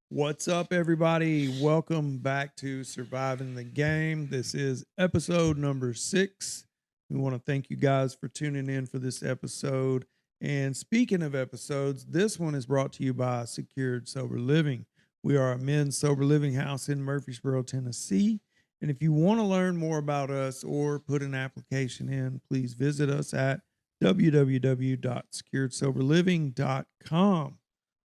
What's up, everybody? Welcome back to Surviving the Game. This is episode number 6. We want to thank you guys for tuning in for this episode. And speaking of episodes, this one is brought to you by Secured Sober Living. We are a men's sober living house in Murfreesboro, Tennessee. And if you want to learn more about us or put an application in, please visit us at www.securedsoberliving.com.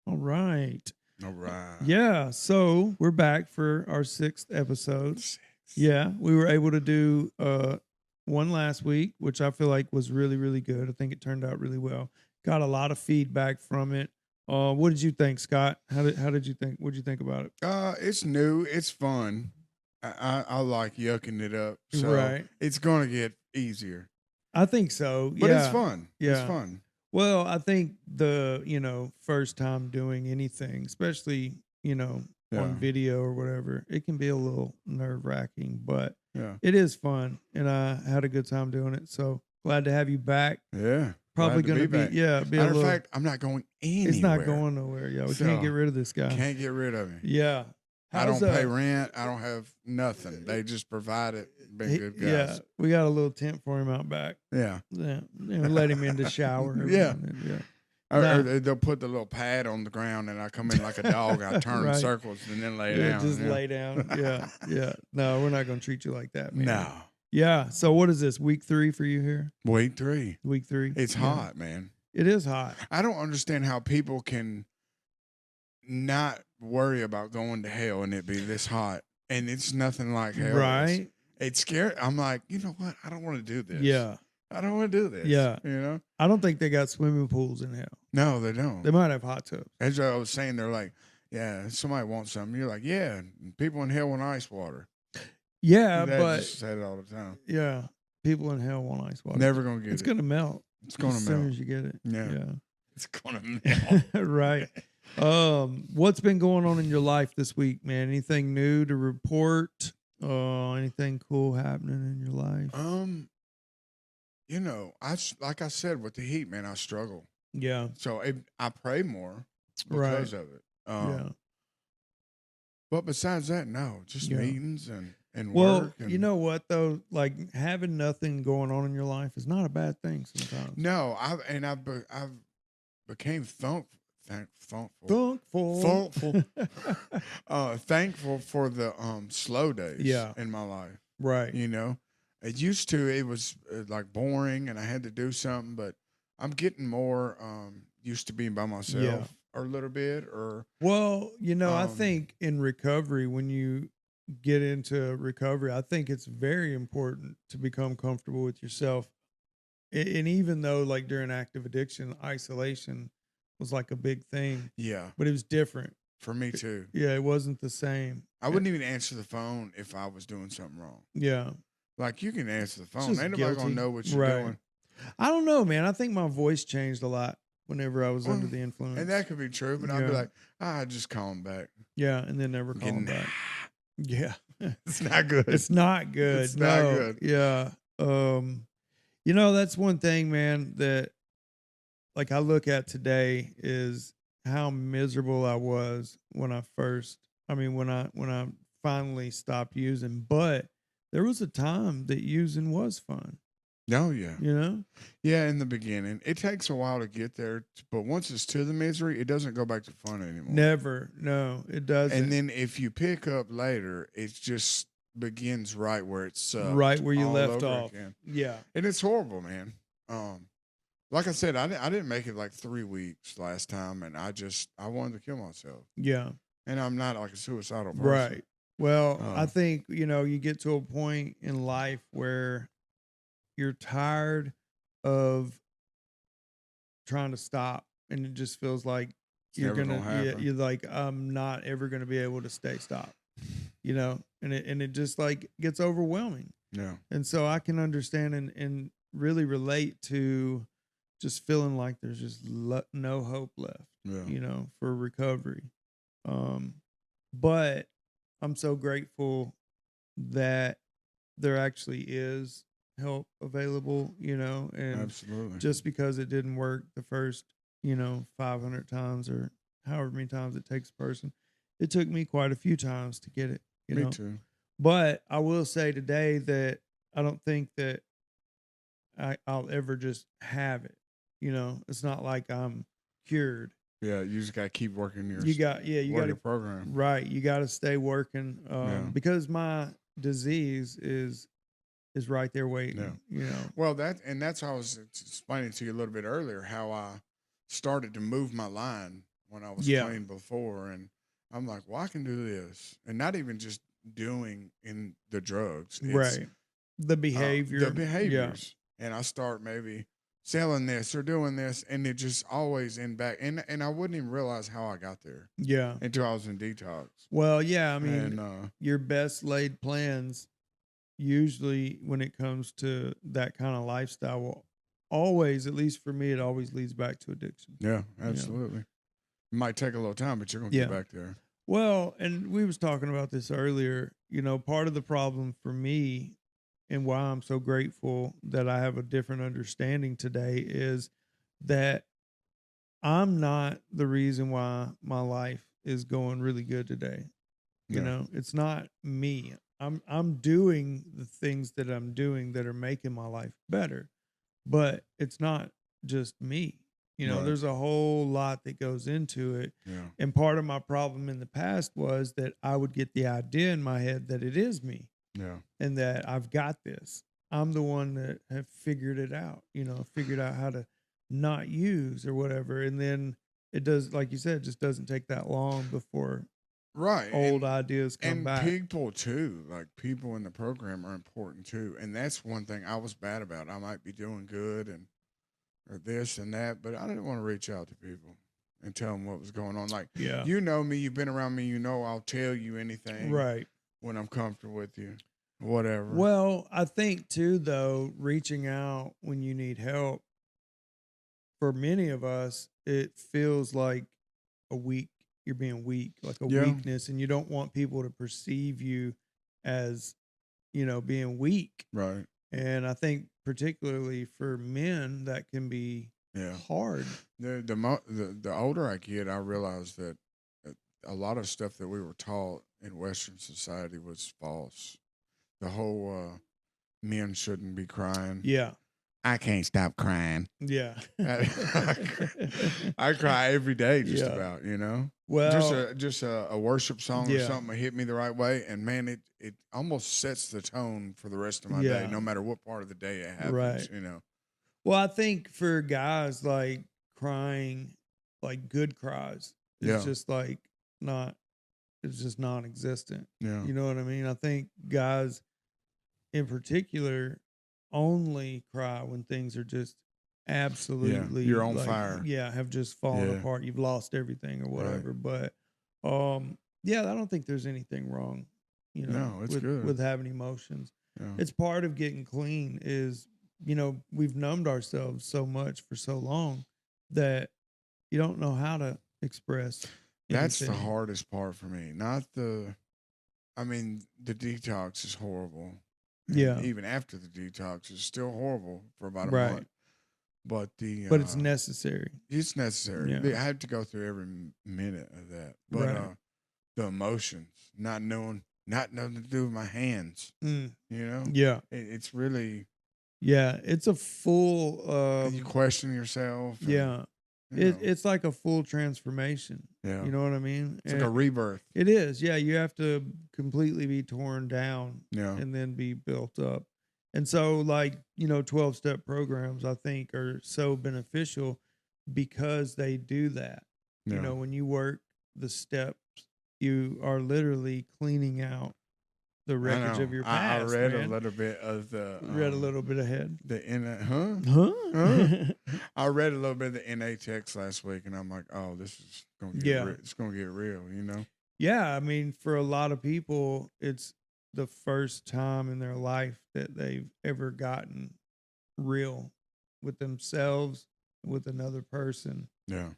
All right. All right. Yeah, so we're back for our 6th episode. Six. Yeah, we were able to do one last week, which I feel like was really, really good. I think it turned out really well. Got a lot of feedback from it. What did you think, Scott? How did you think? What did you think about it? It's new. It's fun. I like yucking it up. So Right. it's gonna get easier. I think so. But yeah. it's fun. Yeah. It's fun. Well, I think the, first time doing anything, especially, Yeah. on video or whatever, it can be a little nerve-wracking, but Yeah. it is fun, and I had a good time doing it. So glad to have you back. Yeah. Probably Glad going to be back. be a Matter of little. fact, I'm not going anywhere. It's not going nowhere. Yeah, we So, can't get rid of this guy. Can't get rid of him. Yeah, I don't How's, pay rent. I don't have nothing. They just provide it. Been good guys. Yeah, we got a little tent for him out back. Yeah. Yeah, let him in the shower. every Yeah. now and then, yeah. Or Nah. they'll put the little pad on the ground, and I come in like a dog. I turn Right. in circles and then lay Yeah, down. just yeah. lay down. Yeah, yeah. No, we're not going to treat you like that, man. No. Yeah. So what is this? Week 3 for you here? Week 3. Week 3. It's Yeah. hot, man. It is hot. I don't understand how people can not worry about going to hell and it be this hot. And it's nothing like hell. Right? It's scary. I'm like, you know what? I don't want to do this. Yeah. I don't want to do this. Yeah. You know? I don't think they got swimming pools in hell. No, they don't. They might have hot tubs. As I was saying, they're like, yeah, somebody wants something. You're like, yeah, people in hell want ice water. Yeah, They but just say it all the time. yeah, people in hell want ice water. Never going to get It's it. going to melt. It's going to as soon melt. as you get it. Yeah. It's going to Yeah. melt. Right. What's been going on in your life this week, man? Anything new to report? Anything cool happening in your life? You know, like I said, with the heat, man, I struggle. Yeah. So I pray more Right. because of it. Yeah. But besides that, no, just Yeah. meetings and Well, work. And, you know what though? Like having nothing going on in your life is not a bad thing sometimes. no, I've became thankful, Thankful. thankful for the slow days. Yeah. In my life, Right. you know, it was like boring and I had to do something, but I'm getting more used to being by myself. Yeah. Or a little bit, or Well, I Um, think in recovery, when you get into recovery, I think it's very important to become comfortable with yourself. And even though, like during active addiction, isolation was like a big thing, yeah, but it was different. for me too. Yeah, it wasn't the same. I wouldn't even answer the phone if I was doing something wrong. Yeah. Like you can answer the phone, just ain't nobody guilty. gonna know what you're Right. doing, I don't know, man. I think my voice changed a lot whenever I was under Well, the influence. and that could be true. But I'd be Yeah. like, just call him back. Yeah, and then never call Getting- them back. Yeah. It's not good. It's not good. It's not No. good. Yeah. That's one thing, man, that like I look at today is how miserable I was when I finally stopped using. But there was a time that using was fun, Oh yeah, yeah. In the beginning, it takes a while to get there, but once it's to the misery, it doesn't go back to fun anymore. Never. No, it doesn't. And then if you pick up later, it just begins right where it sucked, Right where you all left over off. again. Yeah. And it's horrible, man. Like I said, I didn't make it like 3 weeks last time, and I wanted to kill myself. Yeah. And I'm not like a suicidal person. Right. Well, I Um, think, you get to a point in life where you're tired of trying to stop, and it just feels like It's never gonna happen. you're like, I'm not ever gonna be able to stay stopped. And it just like gets overwhelming. Yeah. And so I can understand and really relate to just feeling like there's just no hope left, Yeah. for recovery. But I'm so grateful that there actually is help available, and Absolutely. just because it didn't work the first, 500 times or however many times it takes a person, it took me quite a few times to get it, you Me know. too. But I will say today that I don't think that I'll ever just have it. You know, it's not like I'm cured. Yeah, you just gotta keep working your You got you got your to program. right. You got to stay working Yeah. because my disease is right there Yeah. waiting. You know. Well, that's how I was explaining to you a little bit earlier how I started to move my line when I was Yeah. clean before, and I'm like, well, I can do this, and not even just doing in the drugs. It's Right. The behavior. the behaviors, and I start maybe selling this or doing this, and it just always end back, and I wouldn't even realize how I got there Yeah. until I was in detox. Well, yeah. I mean, And your best laid plans usually when it comes to that kind of lifestyle will always, at least for me, it always leads back to addiction. yeah, You know? absolutely. It might take a little time, but you're gonna Yeah. get back there. Well, and we was talking about this earlier. You know, part of the problem for me and why I'm so grateful that I have a different understanding today is that I'm not the reason why my life is going really good today. You Yeah. know, it's not me. I'm doing the things that I'm doing that are making my life better, but it's not just me. You know, Right. there's a whole lot that goes into it. Yeah. And part of my problem in the past was that I would get the idea in my head that it is me Yeah. and that I've got this. I'm the one that have figured it out, you know, figured out how to not use or whatever. And then it does, like you said, it just doesn't take that long before Right. old ideas come And back. people too, like people in the program are important too. And that's one thing I was bad about. I might be doing good and or this and that, but I didn't want to reach out to people and tell them what was going on. Like, Yeah. you know me, you've been around me, you know I'll tell you anything Right. when I'm comfortable with you, whatever. Well, I think too, though, reaching out when you need help, for many of us, it feels like a weak, you're being weak, like a Yeah. weakness, and you don't want people to perceive you as, you know, being weak. Right. And I think particularly for men, that can be Yeah. hard. The older I get, I realize that a lot of stuff that we were taught in Western society was false. The whole men shouldn't be crying. Yeah. I can't stop crying. Yeah. I cry every day, just Yeah. about, you know. Well, Just a worship song or Yeah. something that hit me the right way, and man, it almost sets the tone for the rest of my Yeah. day, no matter what part of the day it happens. Right. You know. well, I think for guys, like crying, like good cries, Yeah. it's just like not, it's just non-existent. Yeah. You know what I mean? I think guys in particular only cry when things are just absolutely You're on like, fire. yeah, have just fallen Yeah. apart. You've lost everything or Right. whatever. But yeah, I don't think there's anything wrong, you know, No, it's good. with having emotions. Yeah. It's part of getting clean is, you know, we've numbed ourselves so much for so long that you don't know how to express That's the anything. hardest part for me. Not the, I mean, the detox is horrible. And Yeah. even after the detox, it's still horrible for about a Right. month. But But it's necessary. it's necessary. Yeah. I have to go through every minute of that. But Right. the emotions, not knowing, not nothing to do with my hands. Mm. You know, Yeah. it's really Yeah. It's a full you question yourself. And, yeah. you know, It's like a full transformation. yeah. You know what I mean? It's like a rebirth. It is. Yeah, you have to completely be torn down Yeah. and then be built up. And so like, you know, 12-step programs I think are so beneficial because they do that. Yeah. You know, when you work the steps, you are literally cleaning out the I wreckage know. of your I past. read man. a little bit of the Read a little bit ahead. the Huh? Huh? I read a little bit of the NA text last week, and I'm like, oh, this is gonna get Yeah. it's gonna get real, you know. Yeah, I mean, for a lot of people, it's the first time in their life that they've ever gotten real with themselves, with another person. Yeah.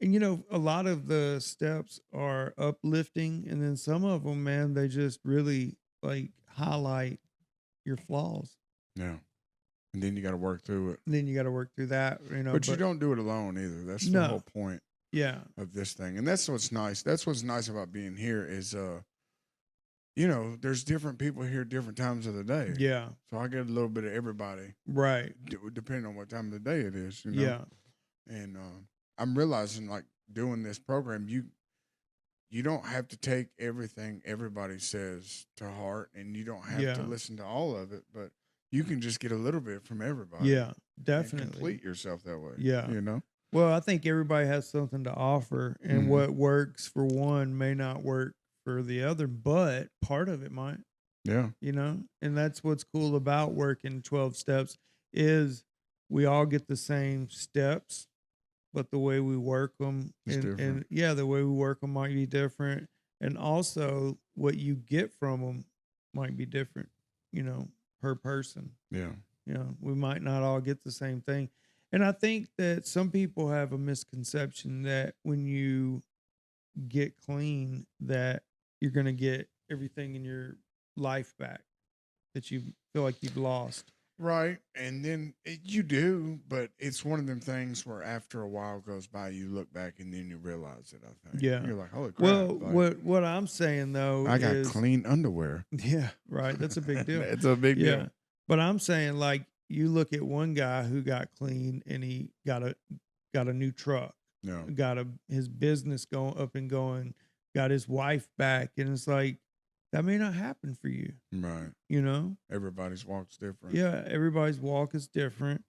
And you know, a lot of the steps are uplifting, and then some of them, man, they just really like highlight your flaws. Yeah. And then you got to work through it. And then you got to work through that, you know. But you don't do it alone either. That's the No. whole point. Yeah. of this thing. And that's what's nice. That's what's nice about being here is you know, there's different people here different times of the day. Yeah. So I get a little bit of everybody Right. depending on what time of the day it is, you know. Yeah. And I'm realizing like doing this program, you don't have to take everything everybody says to heart, and you don't have to Yeah. listen to all of it, but you can just get a little bit from everybody. Yeah. And Definitely. complete yourself that way. Yeah. You know? Well, I think everybody has something to offer, and Mhm. what works for one may not work for the other, but part of it might, Yeah. you know? And that's what's cool about working 12 steps is we all get the same steps, but the way we work them It's and different. yeah, the way we work them might be different. And also what you get from them might be different, you know, per person. Yeah. You know, we might not all get the same thing. And I think that some people have a misconception that when you get clean, that you're going to get everything in your life back that you feel like you've lost. Right. And then you do, but it's one of them things where after a while goes by, you look back and then you realize it, I think. Yeah. You're like, holy crap. Well, Like, what I'm saying though I got is clean underwear. yeah, right. That's a big deal. It's a big Yeah. deal. But I'm saying like you look at one guy who got clean and he got a new truck, No. got his business going up and going, got his wife back, and it's like that may not happen for you, Right. you know? Everybody's walk's different. Yeah, everybody's walk is different.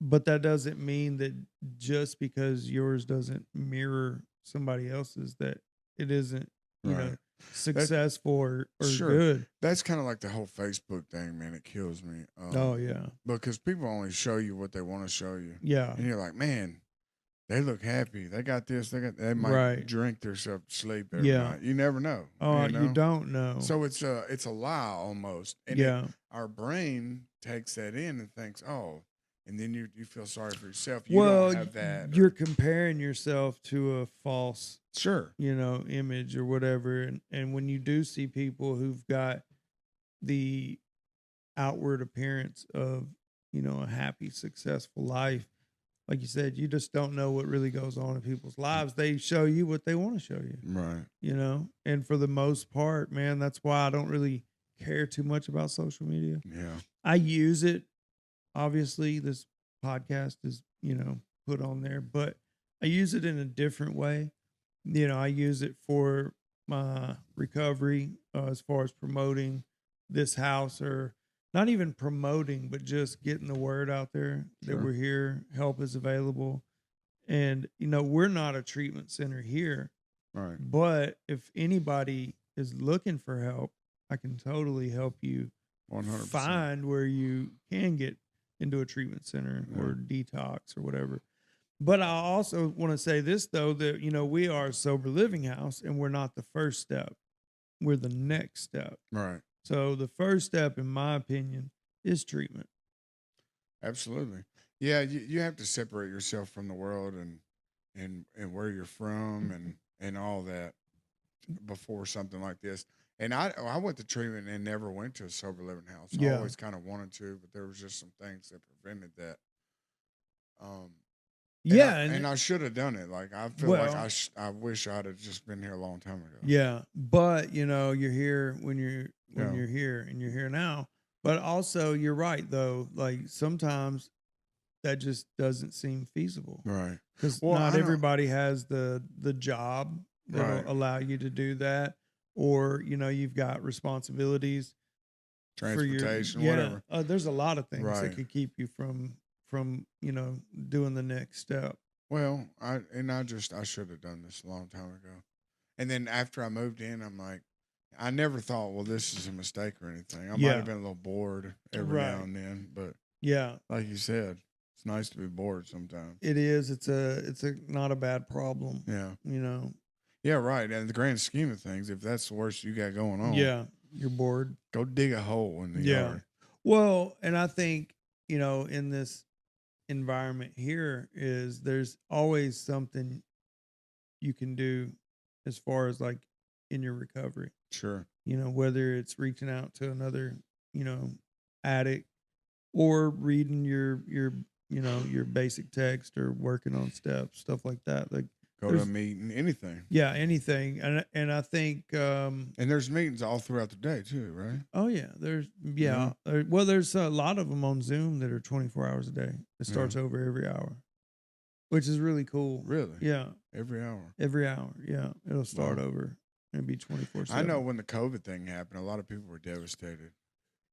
But that doesn't mean that just because yours doesn't mirror somebody else's that it isn't, you know, Right. successful or Sure. good. That's kind of like the whole Facebook thing, man. It kills me. Oh yeah. Because people only show you what they want to show you. Yeah. And you're like, man, they look happy. They got this. They might Right. drink themselves to sleep every Yeah. night. You never know. Oh, you know? you don't know. So it's a lie almost. And yeah. our brain takes that in and thinks, oh, and then you feel sorry for yourself. You Well, don't have that. you're comparing yourself to a false, Sure. you know, image or whatever. And when you do see people who've got the outward appearance of, you know, a happy, successful life, like you said, you just don't know what really goes on in people's lives. They show you what they want to show you, Right. you know? And for the most part, man, that's why I don't really care too much about social media. Yeah. I use it. Obviously, this podcast is, you know, put on there, but I use it in a different way. You know, I use it for my recovery as far as promoting this house, or not even promoting, but just getting the word out there that Sure. we're here, help is available. And, you know, we're not a treatment center here, Right. but if anybody is looking for help, I can totally help you 100%. find where you can get into a treatment center or detox or whatever. But I also want to say this though, that, you know, we are a sober living house and we're not the first step. We're the next step. Right. So the first step, in my opinion, is treatment. Absolutely. Yeah, you have to separate yourself from the world and where you're from and all that before something like this. And I went to treatment and never went to a sober living house. I Yeah. always kind of wanted to, but there was just some things that prevented that. Yeah. And I should have done it. Like I feel like Well- I wish I'd have just been here a long time ago. Yeah. But, you know, you're here when you're Yeah. here and you're here now. But also you're right though. Like sometimes that just doesn't seem feasible. Right. Because Well, I not don't- everybody has the job that'll Right. allow you to do that, or you know you've got responsibilities for your Transportation, yeah. whatever. There's a lot of things that Right. could keep you from you know doing the next step. Well, I should have done this a long time ago. And then after I moved in, I'm like, I never thought, well, this is a mistake or anything. I might Yeah. have been a little bored every Right. now and then, but Yeah, like you said, it's nice to be bored sometimes. it is. It's a not a bad problem. Yeah. You know. Yeah, right. And in the grand scheme of things, if that's the worst you got going on, Yeah, you're bored. go dig a hole in the Yeah. yard. Well, and I think, you know, in this environment here is there's always something you can do as far as like in your recovery, Sure. you know, whether it's reaching out to another, you know, addict or reading your your basic text or working on steps, stuff like that. Like Go to a there's meeting, anything. yeah, anything. And I think And there's meetings all throughout the day too, right? oh yeah, well there's a lot of them on Zoom that are 24 hours a day. It starts over every hour, which is really cool. Really? Yeah, Every hour. every hour. Yeah, it'll start Wow. over and be 24/7. I know when the COVID thing happened, a lot of people were devastated.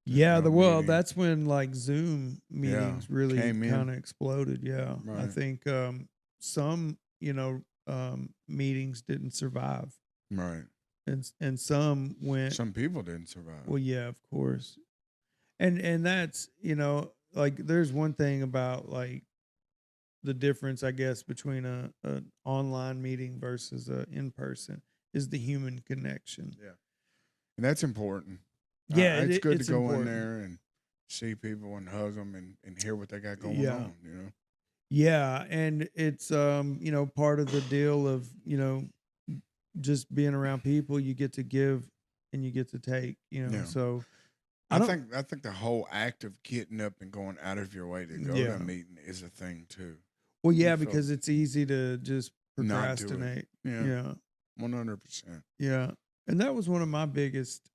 Yeah, No well, meeting. that's when like Zoom meetings really came in. kind of exploded. Yeah, I Right. think some meetings didn't survive, Right. and some went. Some people didn't survive. Well, yeah, of course, and that's like there's one thing about like the difference, I guess, between a an online meeting versus a in person is the human connection. Yeah. And that's important. Yeah, it's good it's to go important. in there and see people and hug them and hear what they got going Yeah. on, Yeah, and it's part of the deal of, just being around people, you get to give and you get to take, Yeah. So I think the whole act of getting up and going out of your way to go to Yeah. a meeting is a thing too. well, yeah, feel- because it's easy to just Not do it. procrastinate. Yeah. Yeah. 100%. Yeah. And that was one of my biggest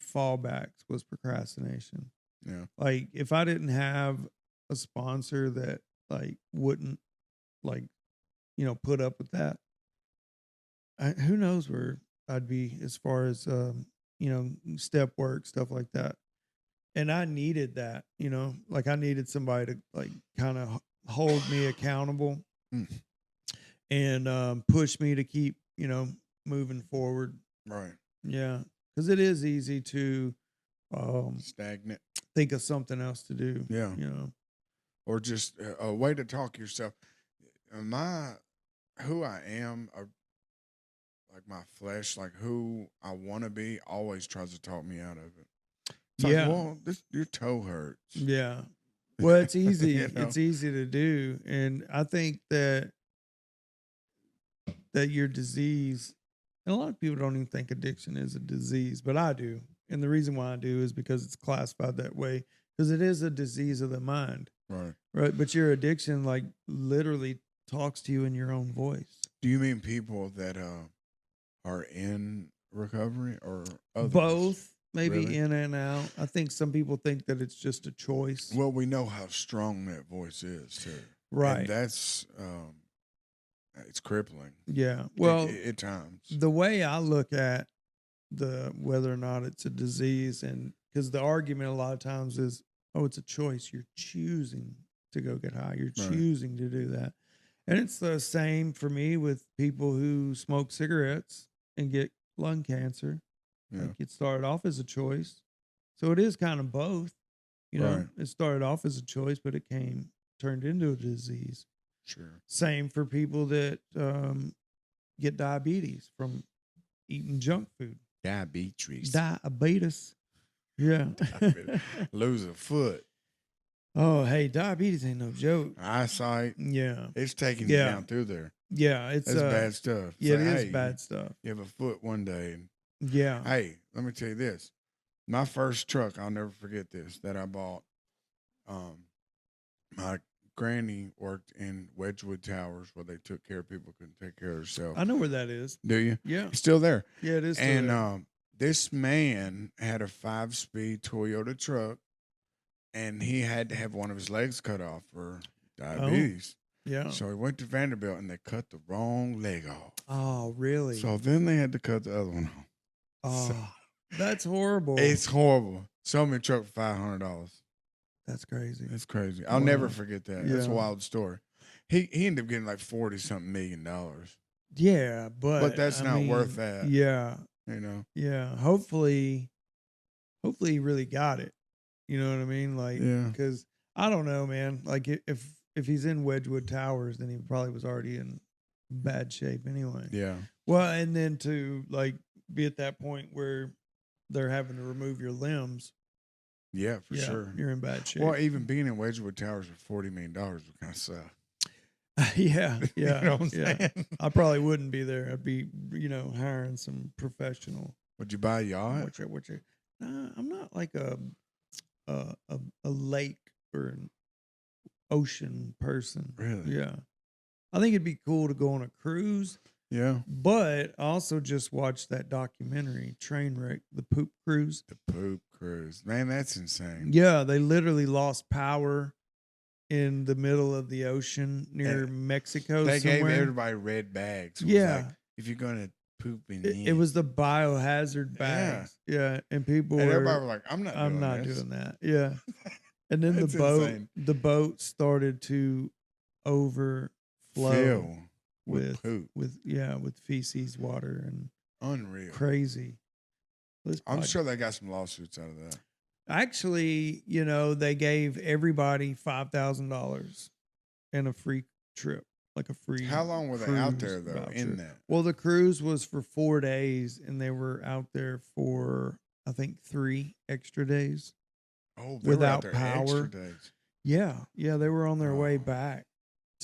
fallbacks was procrastination. Yeah. Like if I didn't have a sponsor that like wouldn't like put up with that, who knows where I'd be as far as step work, stuff like that. And I needed that, like I needed somebody to like kind of hold me accountable Mm. and push me to keep moving forward. Right. Yeah, because it is easy to Stagnant. think of something else to do. Yeah. Or just a way to talk yourself. Who I am, like my flesh, like who I want to be, always tries to talk me out of it. It's Yeah. like, well, your toe hurts. Yeah. Well, it's easy. You know? It's easy to do, and I think that your disease, and a lot of people don't even think addiction is a disease, but I do. And the reason why I do is because it's classified that way, because it is a disease of the mind, Right. right? But your addiction, like, literally talks to you in your own voice. Do you mean people that are in recovery or others? Both, maybe Really? in and out. I think some people think that it's just a choice. Well, we know how strong that voice is too. Right. And that's it's crippling. Yeah. Well, at times. the way I look at whether or not it's a disease, and because the argument a lot of times is, oh, it's a choice. You're choosing to go get high. You're Right. choosing to do that. And it's the same for me with people who smoke cigarettes and get lung cancer. Yeah. Like it started off as a choice. So it is kind of both. Right. It started off as a choice, but it turned into a disease. Sure. Same for people that get diabetes from eating junk food. Diabetes. Diabetes. Yeah. Lose a foot. Oh, hey, diabetes ain't no joke. Eyesight. Yeah. It's taking you Yeah. down through there. Yeah. It's That's bad stuff. Yeah, So, it is hey, bad stuff. You have a foot one day. And, Yeah. hey, let me tell you this. My first truck, I'll never forget this, that I bought. My granny worked in Wedgwood Towers where they took care of people who couldn't take care of themselves. I know where that is. Do you? Yeah. It's still there. Yeah, it is. Still And there. this man had a 5-speed Toyota truck, and he had to have one of his legs cut off for diabetes. Yeah. So he went to Vanderbilt, and they cut the wrong leg off. Oh, really? So then they had to cut the other one off. Oh, that's horrible. It's horrible. Sold me a truck for $500. That's crazy. It's crazy. I'll Wow. never forget that. That's a Yeah. wild story. He ended up getting like $40-something million. Yeah, but that's I not mean, worth that. Yeah. You know? Yeah. Hopefully he really got it. You know what I mean? Like, Yeah. because I don't know, man. Like if he's in Wedgwood Towers, then he probably was already in bad shape anyway. Yeah. Well, and then to like be at that point where they're having to remove your limbs. Yeah, for sure. You're in bad shape. Well, even being in Wedgwood Towers for $40 million would kind of suck. Yeah. You know what I'm Yeah. saying? I probably wouldn't be there. I'd be, hiring some professional. Would you buy a yacht? I'm not like a lake or ocean person. Really? Yeah. I think it'd be cool to go on a cruise, Yeah. but I also just watched that documentary, Trainwreck, the poop cruise. The poop cruise. Man, that's insane. Yeah, they literally lost power in the middle of the ocean near Mexico They gave somewhere. everybody red bags. It was Yeah. like, if you're going to poop in It was the biohazard bags. Yeah. And people and were, everybody was like, I'm not doing that. Yeah. And then That's insane. the boat started to overflow Fill with poop. with feces, water, and Unreal. crazy. I'm sure they got some lawsuits out of that. Actually, you know, they gave everybody $5,000 and a free trip, like a free. How long were they out there though voucher. in that? Well, the cruise was for 4 days, and they were out there for I think 3 extra days. Oh, they without were out there power. extra days. Yeah, they were on their way Oh. back.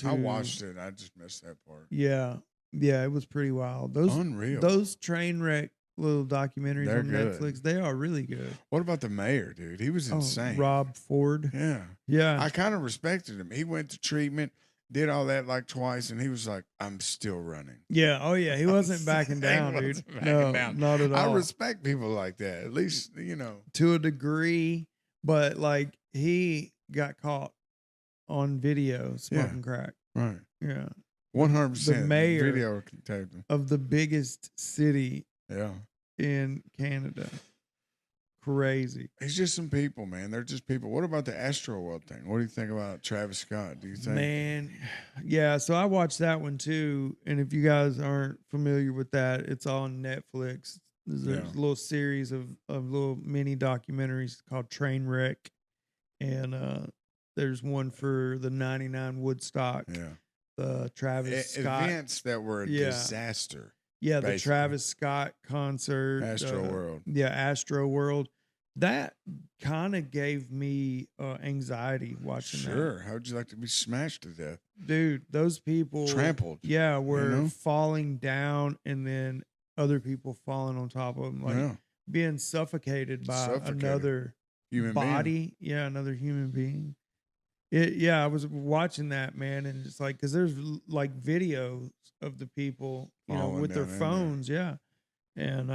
I watched it. I just missed that part. Yeah, it was pretty wild. Unreal. Those train wreck little documentaries They're on good. Netflix, they are really good. What about the mayor, dude? He was insane. Rob Ford. Yeah. I kind of respected him. He went to treatment, did all that like twice, and he was like, I'm still running. Yeah. Oh, yeah. He wasn't backing down, He dude. wasn't backing No, down. not at all. I respect people like that. At least, you know. To a degree, but like he got caught on video smoking crack. Right. Yeah. 100%. The mayor video taped him. of the biggest city Yeah. in Canada. Crazy. It's just some people, man. They're just people. What about the Astroworld thing? What do you think about Travis Scott? Do you think? Man, yeah. So I watched that one too. And if you guys aren't familiar with that, it's on Netflix. There's a little series of little mini documentaries called Trainwreck. And there's one for the 99 Woodstock. Yeah. The Travis Scott. Events that were a disaster. Yeah, basically. the Travis Scott concert. Astroworld. Astroworld. That kind of gave me anxiety watching that. Sure. How would you like to be smashed to death? Dude, those people. Trampled. Yeah, were falling down and then other people falling on top of them. Like being suffocated by another human body. being. Yeah, another human being. I was watching that, man, and just like, because there's like videos of the people, Falling with their down in phones, and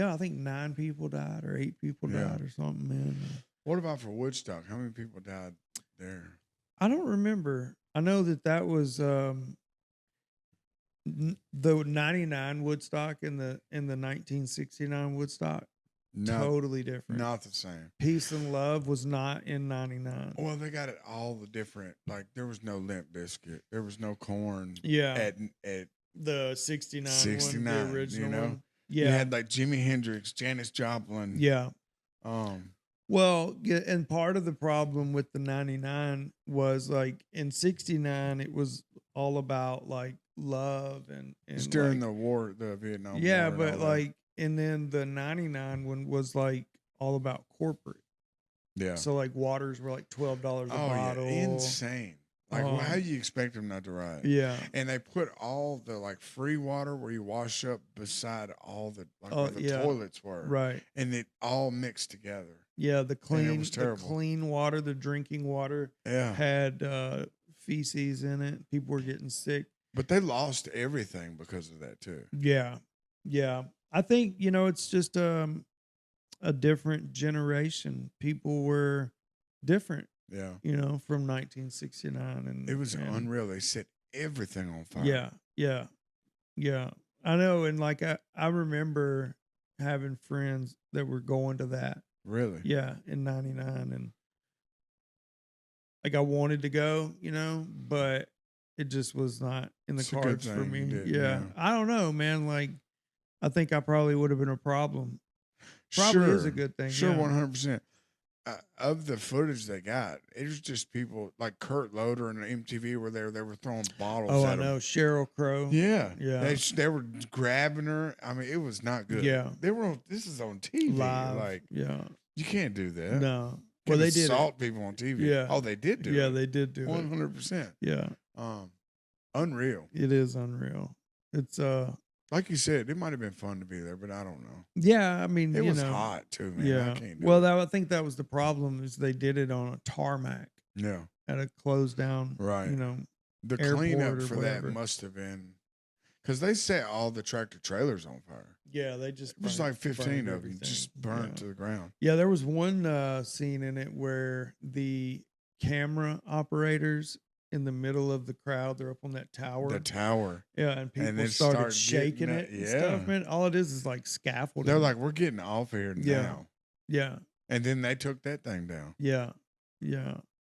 I think 9 people died or 8 people died or something, man. What about for Woodstock? How many people died there? I don't remember. I know that was the 99 Woodstock and the 1969 Woodstock. Totally different. Not the same. Peace and Love was not in 99. Well, they got it all the different. Like there was no Limp Bizkit. There was no Corn. Yeah. At the 69 69, one, the original one. Yeah. You had like Jimi Hendrix, Janis Joplin. Yeah. Well, and part of the problem with the 99 was like in 69 it was all about like love and it's during the war, the Vietnam War. Yeah, but like and then the 99 one was like all about corporate. Yeah. So like waters were like $12 a bottle. Yeah. Insane. Like how do you expect them not to riot? Yeah. And they put all the like free water where you wash up beside all the where the toilets were. Right. And it all mixed together. Yeah, the clean water, the drinking water had feces in it. People were getting sick. But they lost everything because of that too. Yeah. Yeah. I think, it's just a different generation. People were different. Yeah. From 1969 and it was unreal. They set everything on fire. Yeah. Yeah. Yeah. I know, and like I remember having friends that were going to that. Really? Yeah, in 99 and like I wanted to go, but it just was not in the cards for me. Yeah. I don't know, man, like I think I probably would have been a problem. Probably is a good thing. Sure, 100%. Of the footage they got, it was just people like Kurt Loder and MTV were there. They were throwing bottles. Oh, at I know. Cheryl Crow. Yeah, yeah. They were grabbing her. I mean, it was not good. Yeah, they were. This is on TV. Live. Like, yeah, you can't do that. No. Well, they did assault people on TV. Yeah. Oh, they did do it. Yeah, they did do 100%. Yeah. Unreal. It is unreal. It's like you said, it might have been fun to be there, but I don't know. Yeah, I mean, it was hot too, man. Yeah. I can't do well, I think that was the problem is they did it on a tarmac. Yeah. at a closed down, Right. you know, The airport cleanup or for whatever. that must have been because they set all the tractor trailers on fire. Yeah, they just It was burned- like 15 burned of them everything. just burnt Yeah. to the ground. Yeah, there was one scene in it where the camera operators in the middle of the crowd, they're up on that tower. The tower. Yeah, and people then started start shaking getting it that- and stuff, yeah. man. All it is like scaffolding. They're like, we're getting off here Yeah. now. yeah, And then they took that thing down. yeah,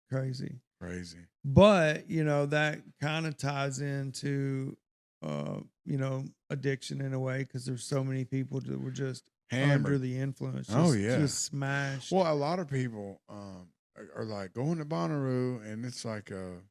crazy. Crazy. But you know that kind of ties into, you know, addiction in a way because there's so many people that were just under Hammered. the influence. Oh, yeah. just smashed. Well, a lot of people are like going to Bonnaroo, and it's like It's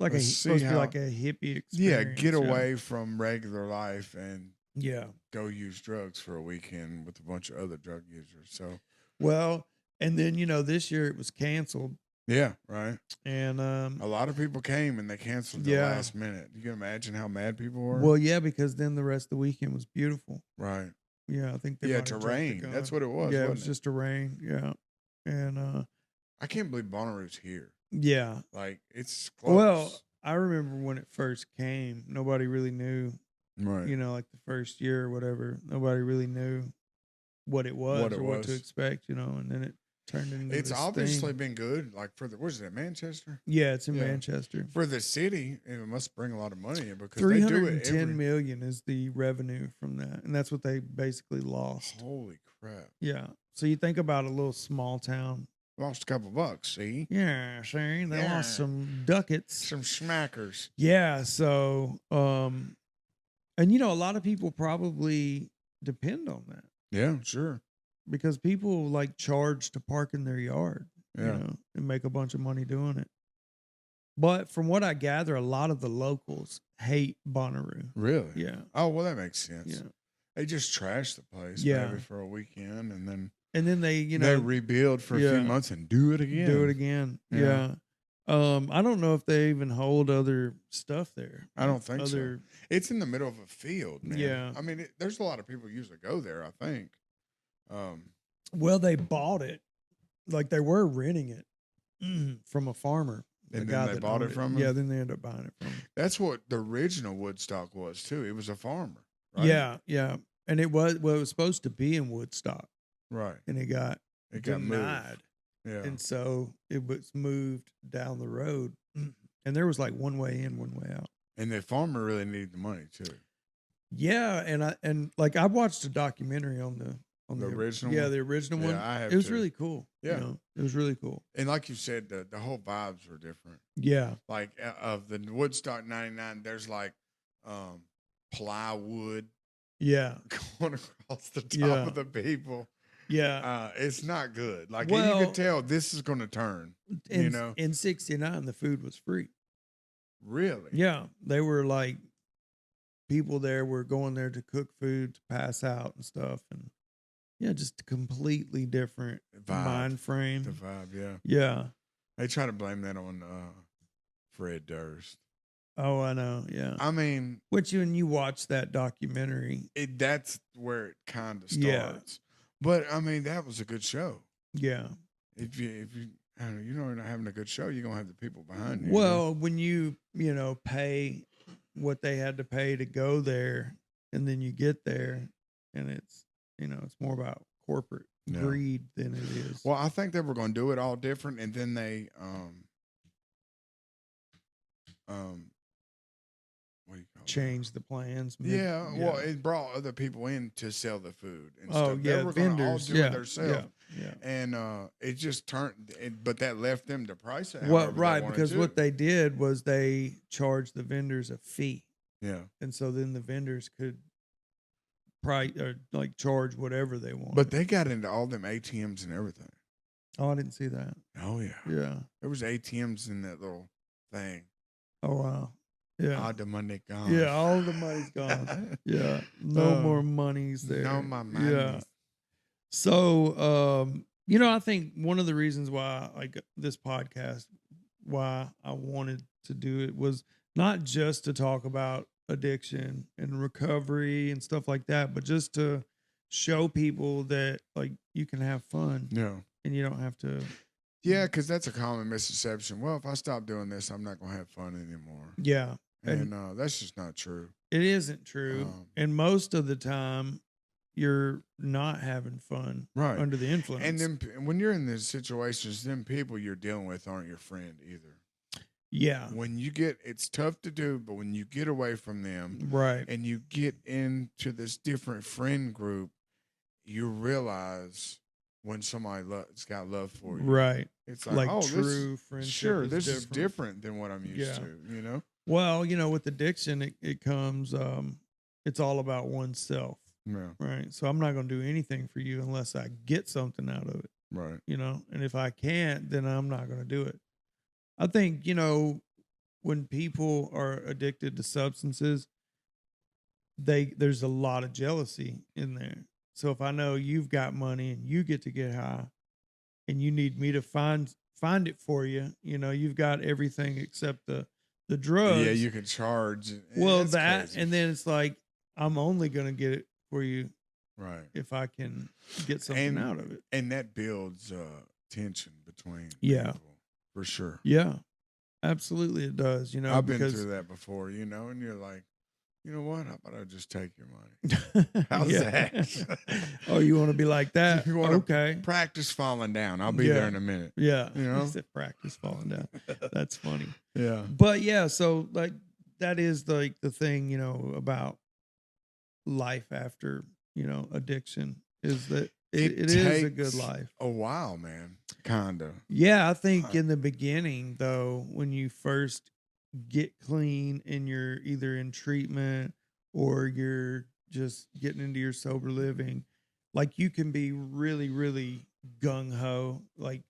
like let's supposed to see be how- like a hippie experience. yeah, get away from regular life and Yeah. go use drugs for a weekend with a bunch of other drug users. So Well, and then you know this year it was canceled, yeah, right. and A lot of people came and they canceled the Yeah. last minute. You can imagine how mad people were. well, yeah, because then the rest of the weekend was beautiful. right. Yeah, I think they Yeah, might to have jumped the rain. gun. That's what it was. Yeah, it wasn't was just a rain. Yeah, and I can't believe Bonnaroo's here. yeah. Like it's close. Well, I remember when it first came, nobody really knew. right. You know, like the first year or whatever, nobody really knew what it was What it or what to was. expect. You know, and then it turned into. It's this obviously thing. been good. Like for the where's it, Manchester? Yeah, it's in Yeah. Manchester. For the city, it must bring a lot of money in because Three they do hundred and it ten every. million is the revenue from that, and that's what they basically lost. Holy crap! Yeah. So you think about a little small town. Lost a couple bucks. See, Yeah, see, they Yeah. lost some ducats. some smackers. Yeah. So, and you know, a lot of people probably depend on that Yeah, sure. because people like charge to park in their yard, Yeah. you know, and make a bunch of money doing it. But from what I gather, a lot of the locals hate Bonnaroo. Really? Yeah. Oh well, that makes sense. Yeah. They just trash the place, Yeah. maybe for a weekend, and then And then they, you they know, rebuild for a yeah. few months and do it again. do it again. Yeah. Yeah. I don't know if they even hold other stuff there. I don't think other, so. It's in the middle of a field, man. Yeah. I mean, there's a lot of people usually go there. I think. Well, they bought it. Like they were renting it from a farmer. The And guy then they that bought owned it from Yeah, him? then they ended up buying it from him. That's what the original Woodstock was too. It was a farmer. Right? Yeah, yeah. And it was supposed to be in Woodstock, Right. and it got It got denied. moved. Yeah. And so it was moved down the road. And there was like one way in, one way out. And the farmer really needed the money too. Yeah, and I watched a documentary on the The original Yeah, one? the original Yeah, one. I have It was too. really cool. Yeah. You know, it was really cool. And like you said, the whole vibes were different. Yeah. Like of the Woodstock '99, there's like plywood Yeah. going across the top Yeah. of the people. Yeah. It's not good. Like and Well- you could tell this is going to turn. In, you know, in 69 the food was free. really. Yeah, they were like people there were going there to cook food to pass out and stuff, and yeah, just a completely different Vibe. mind frame. The vibe, yeah. Yeah. They try to blame that on Fred Durst. Oh, I know. Yeah. I mean, Which when you watch that documentary, that's where it kind of Yeah. starts. But I mean, that was a good show. yeah. If you I don't know, you're not having a good show, you're gonna have the people behind you. Well, when you know pay what they had to pay to go there, and then you get there, and it's it's more about corporate Yeah. greed than it is. Well, I think they were gonna do it all different, and then they what do you call it? Change the plans. Yeah, well, it brought other people in to sell the food and Oh stuff. yeah, They were gonna all vendors. do Yeah, it themselves. yeah. And it just turned, but that left them to price it. Well, however they right, wanted because to. what they did was they charged the vendors a fee, yeah, and so then the vendors could price or like charge whatever they want. but they got into all them ATMs and everything. oh, I didn't see that. Oh yeah, Yeah. there was ATMs in that little thing. Oh wow. Yeah. All the money gone. Yeah. All the money's gone. Yeah. No Oh, more monies there. No, my money. Yeah. So, I think one of the reasons why like this podcast, why I wanted to do it was not just to talk about addiction and recovery and stuff like that, but just to show people that like you can have fun Yeah. and you don't have to, Yeah, because that's a common misconception. Well, if I stop doing this, I'm not going to have fun anymore. Yeah. And that's just not true. It isn't true. And most of the time, you're not having fun Right. under the influence. And then when you're in these situations, them people you're dealing with aren't your friend either. Yeah. When you get, it's tough to do, but when you get away from them, Right. and you get into this different friend group, you realize when somebody's got love for you. Right. It's like, oh, true friendship. Sure, this is different than what I'm used to, Well, with addiction, it comes, it's all about oneself. Yeah. Right. So I'm not going to do anything for you unless I get something out of it. Right. And if I can't, then I'm not going to do it. I think, when people are addicted to substances, there's a lot of jealousy in there. So if I know you've got money and you get to get high and you need me to find it for you, you've got everything except the drugs. Yeah, you can charge. Well, crazy. And then it's like, I'm only going to get it for you. Right. If I can get something out of it. And that builds tension between people, for sure. Yeah. Absolutely it does, I've been through that before, and you're like, you know what? How about I just take your money? How's that? Oh, you want to be like that? You want okay. Practice falling down. I'll be there in a minute. Yeah. He said practice falling down. That's funny. Yeah. But yeah, so like that is like the thing, about life after, addiction is that it is a good life. A while, man. Kinda. Yeah, I think in the beginning though, when you first get clean and you're either in treatment or you're just getting into your sober living, like you can be really, really gung-ho, like,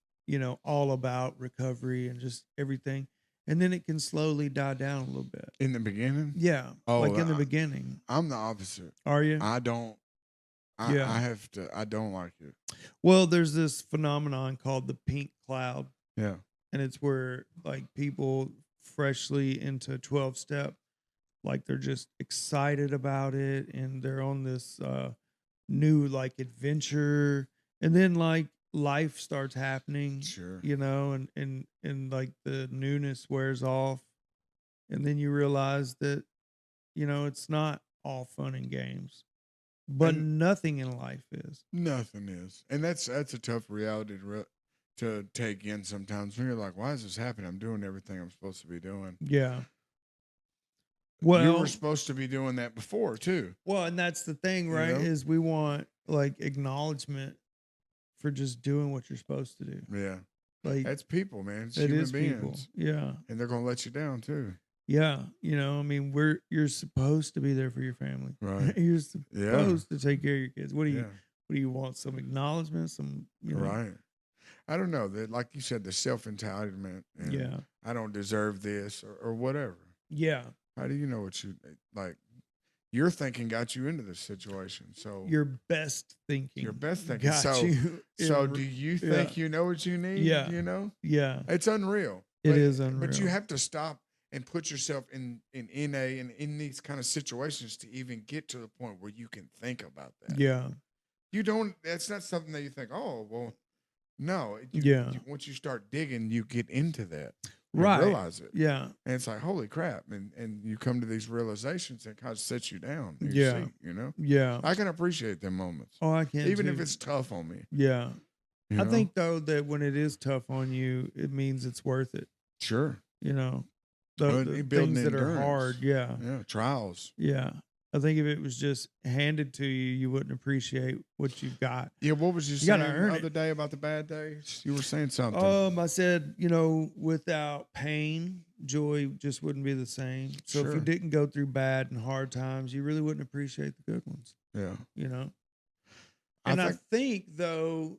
all about recovery and just everything. And then it can slowly die down a little bit. In the beginning? Yeah. Oh, like in the beginning. I'm the opposite. Are you? I don't. I don't like it. Well, there's this phenomenon called the pink cloud. Yeah. And it's where like people freshly into 12-step, like they're just excited about it and they're on this new like adventure, and then like life starts happening. Sure. And like the newness wears off, and then you realize that it's not all fun and games. But nothing in life is. Nothing is. And that's a tough reality to take in sometimes when you're like, why is this happening? I'm doing everything I'm supposed to be doing. Yeah. Well, you were supposed to be doing that before too. Well, and that's the thing, right? Is we want like acknowledgement for just doing what you're supposed to do. Yeah. Like that's people, man. It's human human beings. People. Yeah. And they're gonna let you down too. Yeah, I mean, you're supposed to be there for your family. Right. You're supposed to take care of your kids. What do you want? Some acknowledgement? Some Right. I don't know. That, like you said, the self-entitlement. And I don't deserve this or whatever. Yeah. How do you know what you like? Your thinking got you into this situation. So your best thinking. Got you. So do you think you know what you need? Yeah. Yeah. It's unreal. It is unreal. But you have to stop and put yourself in NA and in these kind of situations to even get to the point where you can think about that. Yeah. That's not something that you think, oh, well, no. Once you start digging, you get into that. Right. Realize it. Yeah. And it's like, holy crap. And you come to these realizations that kind of set you down. Yeah. Yeah. I can appreciate them moments. Oh, I can. Even if it's tough on me. Yeah. I think, though, that when it is tough on you, it means it's worth it. Sure. The things that are hard. Yeah. Yeah. Trials. Yeah. I think if it was just handed to you, you wouldn't appreciate what you've got. Yeah, what was you saying the other day about the bad days? You were saying something. I said, without pain, joy just wouldn't be the same. So if you didn't go through bad and hard times, you really wouldn't appreciate the good ones. Yeah. And I think though,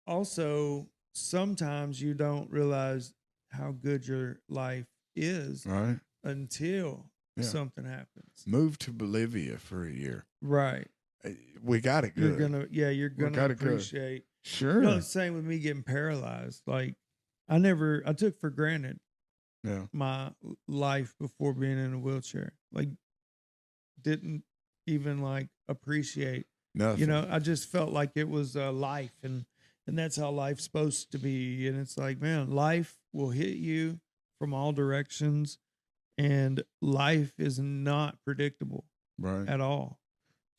also sometimes you don't realize how good your life is until something happens. Move to Bolivia for a year. Right. We got it good. You're gonna appreciate. Sure. The same with me getting paralyzed. Like I took for granted my life before being in a wheelchair. Like didn't even like appreciate nothing. I just felt like it was life, and and that's how life's supposed to be. And it's like, man, life will hit you from all directions, and life is not predictable Right. at all.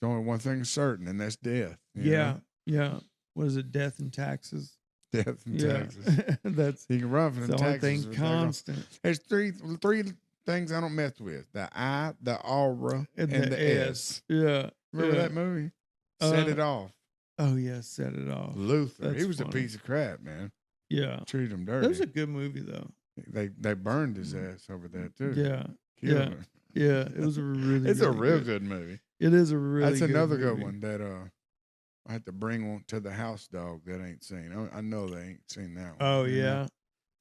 There's only one thing certain, and that's death. Yeah, yeah. What is it? Death and taxes. Death and Yeah, taxes. that's You can run from the the only taxes. thing constant. There's three things I don't mess with: the I, the aura, and the S. Yeah, Remember yeah. that movie? Set it off. Oh yeah, set it off. Luther. That's He was funny. a piece of crap, man. Yeah, Treated him that dirty. was a good movie though. They burned his ass over that too. Yeah, Killed yeah, him. yeah. It was a really. It's a really real good movie. It is a really. That's another good movie. one that I had to bring one to the house dog that ain't seen. I know they ain't seen that one. Oh you know?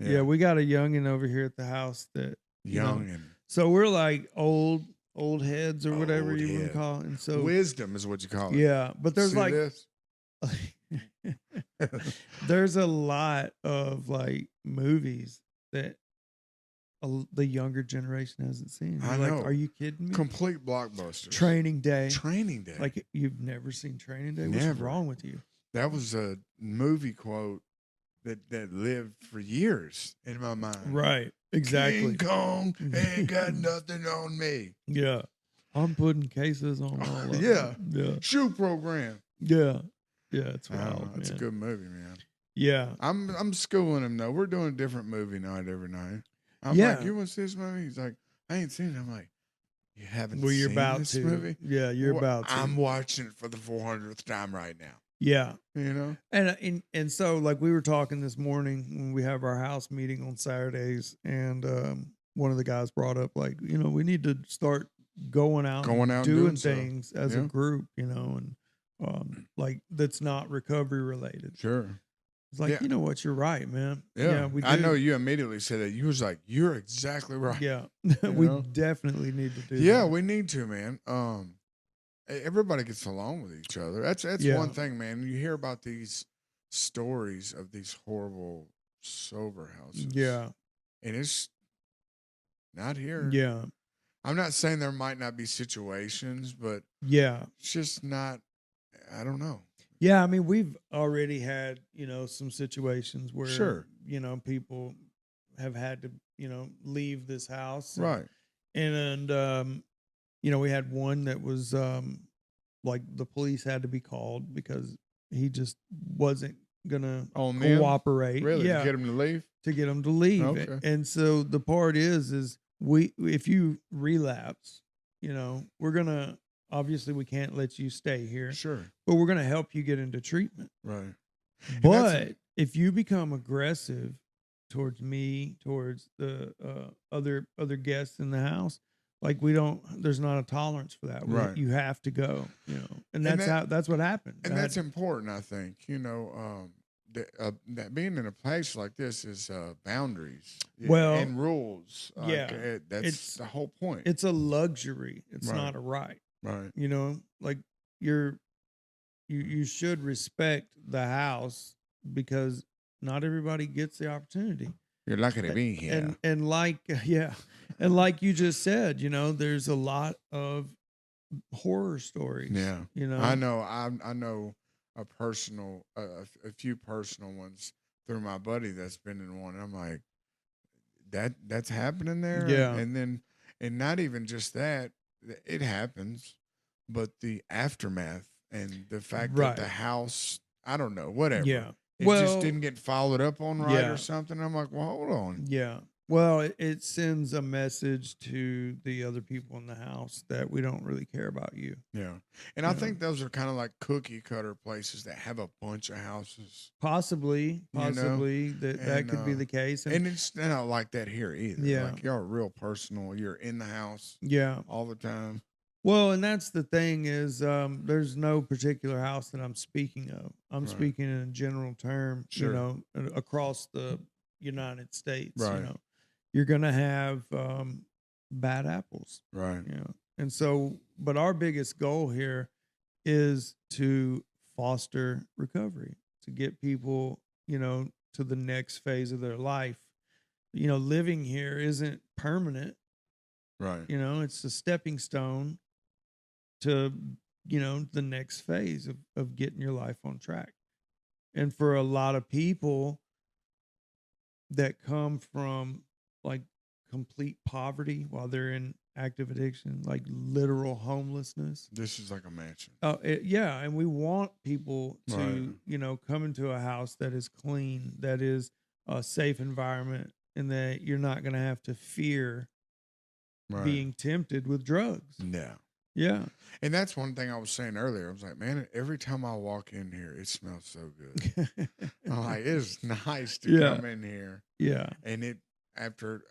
yeah. We got a youngin over here at the house that Young and so we're like old heads or whatever Old you want head. to call it. And so wisdom is what you call it. yeah, but there's See like this? there's a lot of like movies that the younger generation hasn't seen. I You're know. like, are you kidding me? Complete blockbusters. Training Day. Training Day. Like you've never seen Training Day? What's Never. wrong with you? That was a movie quote that lived for years in my mind. Right. Exactly. King Kong ain't got nothing on me. Yeah. I'm putting cases on all of Yeah. them. Yeah. Shoe program. Yeah. Yeah. It's I don't wild, know. It's a man. good movie, man. Yeah. I'm schooling him though. We're doing a different movie night every night. I'm Yeah. like, you want to see this movie? He's like, I ain't seen it. I'm like, you haven't Well, you're seen about this to. movie? Yeah, you're Well, about to. I'm watching it for the 400th time right now. Yeah. You know? And so like we were talking this morning when we have our house meeting on Saturdays, and one of the guys brought up like, we need to start going out and doing stuff. things as a Yeah. group, and like that's not recovery related. Sure. It's like, Yeah. you know what, you're right, man. Yeah. We do. I know you immediately said that. You was like, you're exactly right. Yeah. You We know? definitely need to do Yeah, that. we need to, man. Everybody gets along with each other. That's Yeah. one thing, man. You hear about these stories of these horrible sober houses. Yeah. And it's not here. Yeah. I'm not saying there might not be situations, but Yeah. it's just not, I don't know. Yeah, I mean, we've already had, some situations where, Sure. People have had to, leave this house. Right. And we had one that was like the police had to be called because he just wasn't gonna On them? cooperate. Really? Yeah, To get him to leave? to get him to leave. Okay. And so the part is if you relapse, we're gonna obviously we can't let you stay here, Sure. but we're gonna help you get into treatment. Right. But if you become aggressive towards me, towards the other guests in the house, like there's not a tolerance for that. Right. You have to go, and that's what happened. And that's important, I think. That being in a place like this is boundaries. Well, and rules. yeah, That's it's the whole point. it's a luxury. It's Right. not a right. Right. Like you should respect the house because not everybody gets the opportunity. You're lucky to be here. And like and like you just said, there's a lot of horror stories. Yeah. I know. I know a few personal ones through my buddy that's been in one. I'm like, that's happening there. Yeah. And not even just that, it happens, but the aftermath and the fact that the Right. house, I don't know, whatever. Yeah. It just didn't get followed up on right Yeah. or something. I'm like, well, hold on. Yeah. Well, it sends a message to the other people in the house that we don't really care about you. Yeah. And I Yeah. think those are kind of like cookie cutter places that have a bunch of houses. Possibly that And, could be the case. And it's not like that here either. Yeah. Like you're real personal. You're in the house Yeah. all the time. Well, and that's the thing is there's no particular house that I'm speaking of. I'm Right. speaking in a general term, Sure. across the United States. Right. You're gonna have bad apples. Right. And so, but our biggest goal here is to foster recovery, to get people, to the next phase of their life. Living here isn't permanent. Right. It's a stepping stone to, the next phase of getting your life on track. And for a lot of people that come from like complete poverty while they're in active addiction, like literal homelessness. This is like a mansion. Oh, yeah, and we want people to, Right. you know, come into a house that is clean, that is a safe environment, and that you're not going to have to fear Right. being tempted with drugs. Yeah. Yeah. And that's one thing I was saying earlier. I was like, man, every time I walk in here, it smells so good. I'm like, it's nice to Yeah. come in here. Yeah. And it after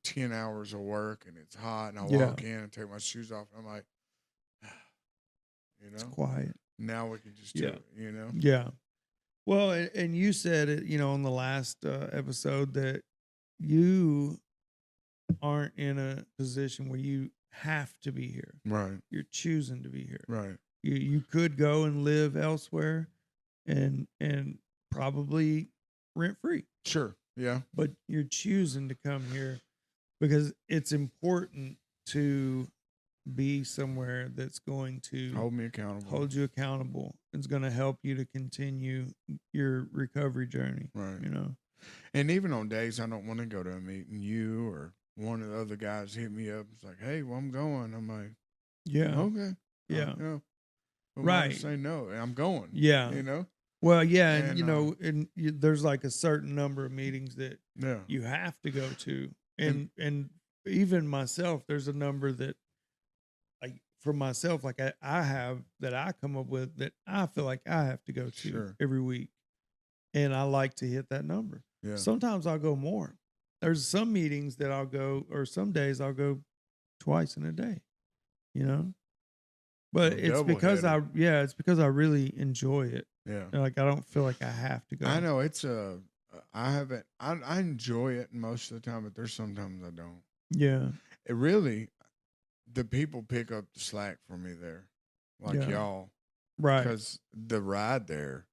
10 hours of work and it's hot and I Yeah. walk in and take my shoes off, and I'm like, you It's know, quiet. now we can just do Yeah. it, you know? Yeah. Well, and you said it, you know, on the last episode that you aren't in a position where you have to be here. Right. You're choosing to be here. Right. You could go and live elsewhere and probably rent free, Sure. Yeah. but you're choosing to come here because it's important to be somewhere that's going to Hold me accountable. hold you accountable. It's going to help you to continue your recovery journey. Right. You know. And even on days I don't want to go to a meeting, you or one of the other guys hit me up. It's like, hey, well, I'm going. I'm like, Yeah. okay. Yeah. You know, Right. Say no. I'm going. Yeah. You know? Well, yeah, and, And, you know, there's like a certain number of meetings that Yeah. you have to go to, and even myself, there's a number that, like for myself, like I have that I come up with that I feel like I have to go to Sure. every week, and I like to hit that number. Yeah. Sometimes I'll go more. There's some meetings that I'll go, or some days I'll go twice in a day, you know. But it's because it's because I really enjoy it. Yeah. Like I don't feel like I have to go. I know it's I enjoy it most of the time, but there's sometimes I don't. Yeah. It really, the people pick up the slack for me there, like y'all, right? Because the ride there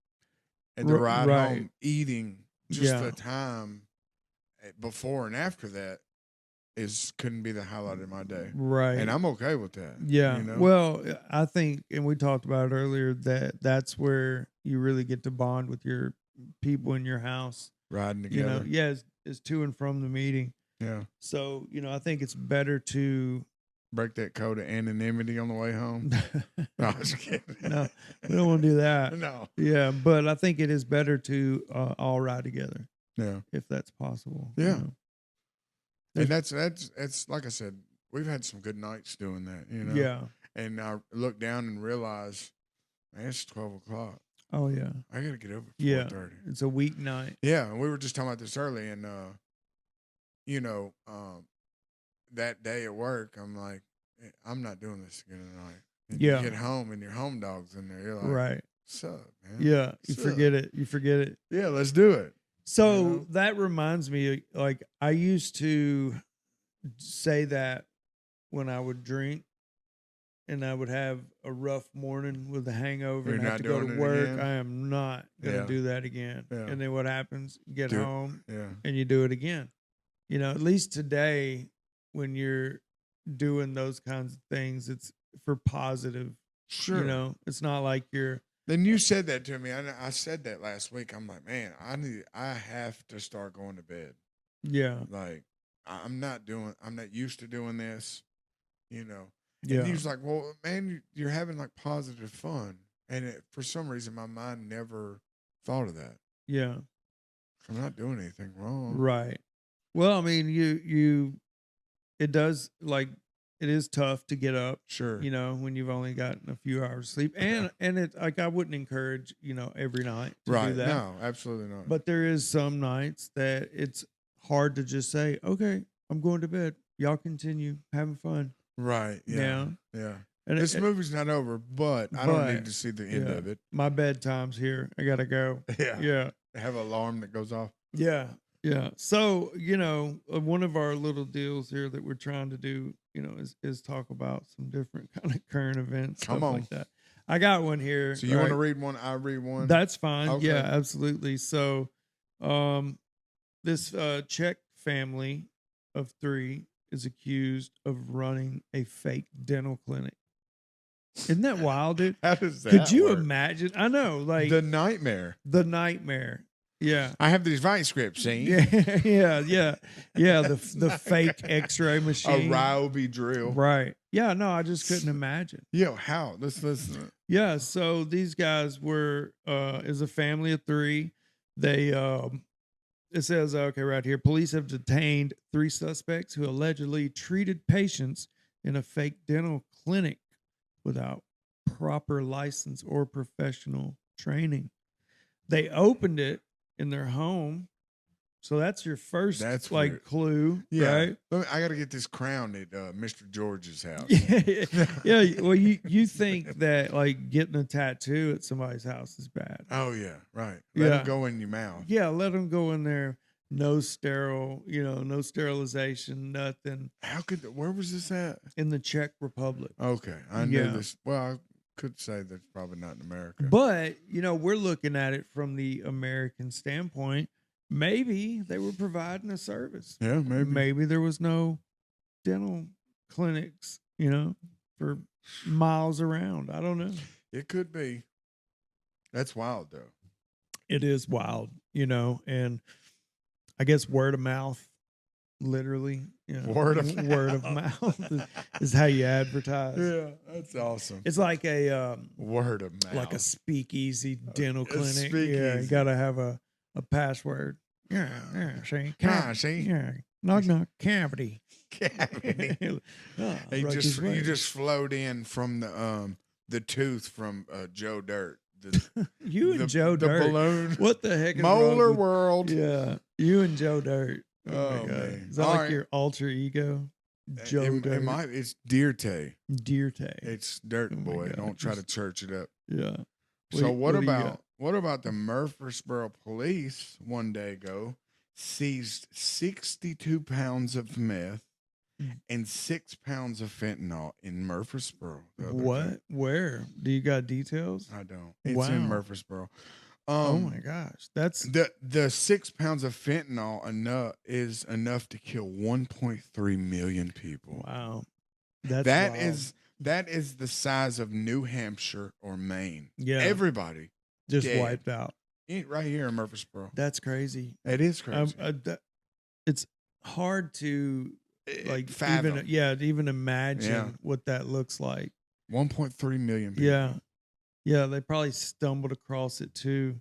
and the ride home, eating, just the time before and after that couldn't be the highlight of my day, right? And I'm okay with that. Yeah. You know? Well, I think, and we talked about it earlier, that's where you really get to bond with your people in your house, riding together. You know, it's to and from the meeting. Yeah. So, you know, I think it's better to break that code of anonymity on the way home. No, I was kidding. No, we don't want to do that. No. Yeah, but I think it is better to all ride together. Yeah. If that's possible. Yeah. You know? And that's like I said, we've had some good nights doing that, you know? Yeah. And I look down and realize, man, it's 12 o'clock. Oh, yeah. I got to get over at 4:30. Yeah. It's a weeknight. Yeah. And we were just talking about this early. And, you know, that day at work, I'm like, I'm not doing this again tonight. And you get home and your home dog's in there. You're like, right. What's up, man? Yeah. You forget it. You forget it. Yeah. Let's do it. So that reminds me, like, I used to say that when I would drink and I would have a rough morning with a hangover and have to go to work. Again? I am not going to do that again. Yeah. And then what happens? Get home and you do it again. You know, at least today, when you're doing those kinds of things, it's for positive. Sure. You know, it's not like you're. Then you said that to me. I said that last week. I'm like, man, I have to start going to bed. Yeah. Like, I'm not used to doing this, you know. Yeah. And he was like, well, man, you're having like positive fun. And for some reason, my mind never thought of that. Yeah. I'm not doing anything wrong. Right. Well, I mean, it does, like, it is tough to get up. Sure. You know, when you've only gotten a few hours sleep. And it's like, I wouldn't encourage, you know, every night to do that. No, absolutely not. But there is some nights that it's hard to just say, okay, I'm going to bed. Y'all continue having fun. Right. Yeah. Yeah. And this movie's not over, but I don't need to see the end of it. My bedtime's here. I got to go. Yeah. Yeah. I have an alarm that goes off. Yeah. Yeah. So, you know, one of our little deals here that we're trying to do, you know, is talk about some different kind of current events. Come on. Like that. I got one here. So you want to read one? I read one. That's fine. Okay. Yeah, absolutely. So, this Czech family of 3 is accused of running a fake dental clinic. Isn't that wild, dude? How does that Could you work? imagine? I know, like The nightmare. the nightmare. Yeah. I have these vice scripts, see? Yeah. The fake X-ray A machine. Ryobi drill. Right. Yeah. No, I just couldn't imagine. Yo, how? Let's listen. Yeah. So these guys were is a family of 3. They it says okay right here. Police have detained 3 suspects who allegedly treated patients in a fake dental clinic without proper license or professional training. They opened it in their home. So that's your first That's like weird. clue, Yeah. right? I got to get this crown at Mr. George's house. Yeah. Well, you think that like getting a tattoo at somebody's house is bad. Oh, yeah. Right. Let Yeah. them go in your mouth. Yeah, let them go in there. No sterile, no sterilization, nothing. Where was this at? In the Czech Republic. Okay. I knew Yeah. this. Well, I could say that's probably not in America. But, we're looking at it from the American standpoint. Maybe they were providing a service. Yeah, maybe. Maybe there was no dental clinics, for miles around. I don't know. It could be. That's wild, though. It is wild, and I guess word of mouth, literally. Word of mouth is how you advertise. Yeah, that's awesome. It's like a Word of mouth. like a speakeasy dental A clinic. Yeah, speakeasy. you gotta have a password. Yeah, see, see? yeah, knock, cavity. Cavity. Oh, You Rutgers Way. just flowed in from the tooth from Joe Dirt. You and Joe the Dirt. balloon. What the heck is wrong Molar with- World. Yeah, you and Joe Dirt. Oh, my God. man. Is that All like right. your alter ego? Joe Dirt. It's Deer Tay. Deer Tay. It's Dirt Oh my Boy. God. Don't try to church it up. Yeah. So what do you got? what about the Murfreesboro police one day ago seized 62 pounds of meth and 6 pounds of fentanyl in Murfreesboro? the other day. What? Where? Do you got details? I don't. It's Wow. in Murfreesboro. Oh my gosh. That's The 6 pounds of fentanyl is enough to kill 1.3 million people. wow. That's That wild. is the size of New Hampshire or Maine. Yeah. Everybody just dead. wiped out. Right here in Murfreesboro. That's crazy. It is crazy. It's hard to like fathom. even imagine Yeah. what that looks like. 1.3 million people. Yeah. Yeah, they probably stumbled across it too.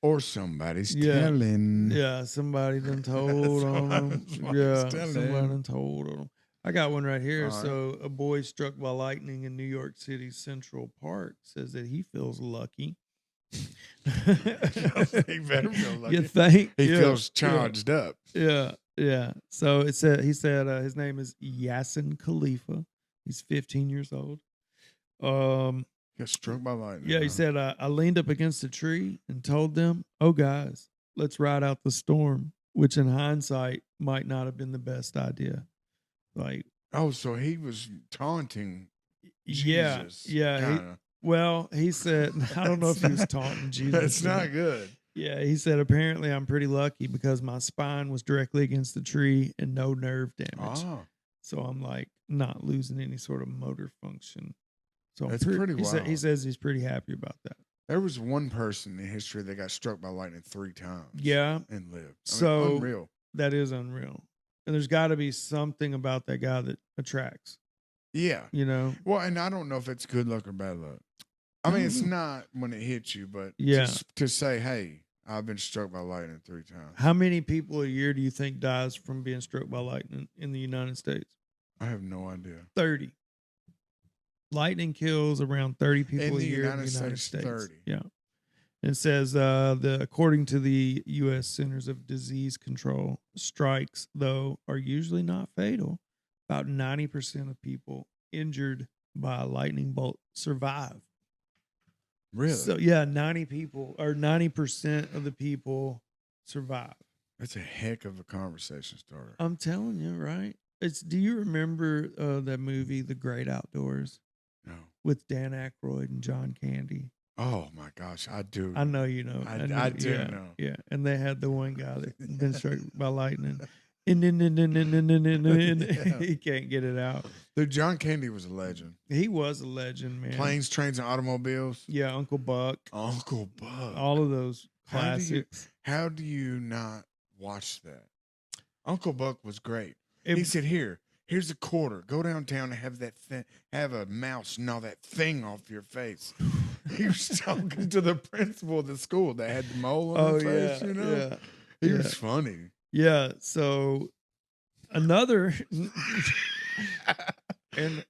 Or somebody's Yeah. telling. Yeah, somebody done told on them. Somebody's Yeah, telling. somebody done told on them. I got one right here. All right. So, a boy struck by lightning in New York City's Central Park says that he feels lucky. He better feel lucky. You think? He Yeah, feels charged up. Yeah. So he said his name is Yassin Khalifa. He's 15 years old. Got struck by lightning. Yeah, he huh? said, I leaned up against a tree and told them, oh, guys, let's ride out the storm, which in hindsight might not have been the best idea. Like, Oh, so he was taunting yeah, Jesus. yeah. He said, I don't know if he was taunting Jesus. That's or not good. Yeah, he said, apparently I'm pretty lucky because my spine was directly against the tree and no nerve damage. Oh, So I'm like not losing any sort of motor function. So That's pretty he wild. says he's pretty happy about that. there was one person in history that got struck by lightning 3 times. Yeah, And lived. So- unreal. that is unreal. And there's got to be something about that guy that attracts, Yeah. Well, and I don't know if it's good luck or bad luck. I mean, it's not when it hits you, but Yeah. to say, hey, I've been struck by lightning 3 times. How many people a year do you think dies from being struck by lightning in the United States? I have no idea. 30. Lightning kills around 30 people In a the year in the United United States, States. 30. Yeah. It says according to the U.S. Centers of Disease Control, strikes, though, are usually not fatal. About 90% of people injured by a lightning bolt survive. Really? So, yeah, 90% of the people survive. That's a heck of a conversation starter. I'm telling you, right? Do you remember that movie, The Great Outdoors, No. with Dan Aykroyd and John Candy? Oh, my gosh. I do. I know you know. I do yeah, know. Yeah, and they had the one guy that been struck by lightning, Yeah. He can't get it out. Dude, John Candy was a legend. He was a legend, man. Planes, Trains, and Automobiles. Yeah, Uncle Buck. Uncle Buck. All of those How do you- classics. How do you not watch that? Uncle Buck was great. It- He said, here's a quarter. Go downtown and have a mouse gnaw that thing off your face. He was talking to the principal of the school that had the mole on his face, you know? Yeah. He Yeah. was funny. Yeah. So another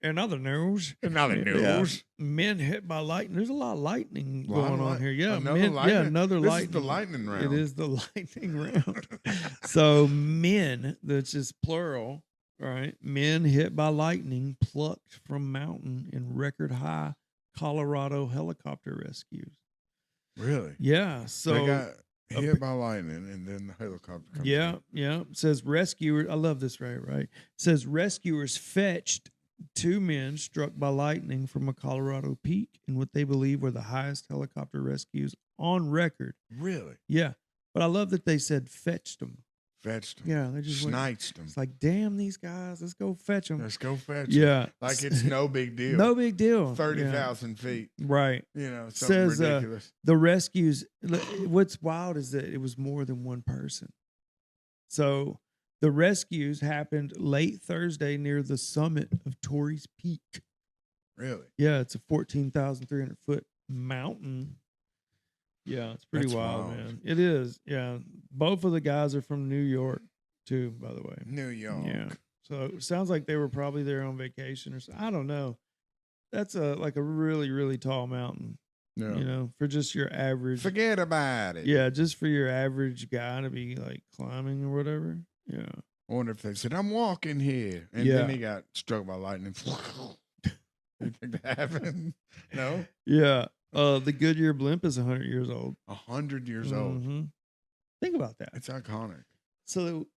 in other news. Another Yeah, news. men hit by lightning. There's a lot of lightning going on here. Yeah, Another men, lightning? yeah, another This lightning. is the lightning round. It is the lightning round. So men, that's just plural, right? Men hit by lightning plucked from mountain in record high Colorado helicopter rescues. Really? Yeah. So they got hit by lightning and then the helicopter comes yeah, in. yeah. It says rescuers. I love this, right? It says rescuers fetched 2 men struck by lightning from a Colorado peak in what they believe were the highest helicopter rescues on record. Really? Yeah. But I love that they said fetched them. Fetched them. Yeah. They just went, Sniped them. it's like, damn, these guys, let's go fetch them. Let's go fetch them. Yeah. Like it's no big deal. No big deal. 30,000 feet. Right. You know, something Says, ridiculous. The rescues, what's wild is that it was more than one person. So the rescues happened late Thursday near the summit of Torrey's Peak. Really? Yeah, it's a 14,300 foot mountain. Yeah, it's pretty That's wild, wild. man. It is. Yeah. Both of the guys are from New York, too, by the way. New York. Yeah. So it sounds like they were probably there on vacation or something. I don't know. That's like a really, really tall mountain, Yeah. you know, for just your average. Forget about it. Yeah, just for your average guy to be like climbing or whatever. Yeah. I wonder if they said, I'm walking here. And Yeah. then he got struck by lightning. You think that happened? No? Yeah. The Goodyear blimp is 100 years old. 100 years old. Mhm. Think about that. It's iconic. So,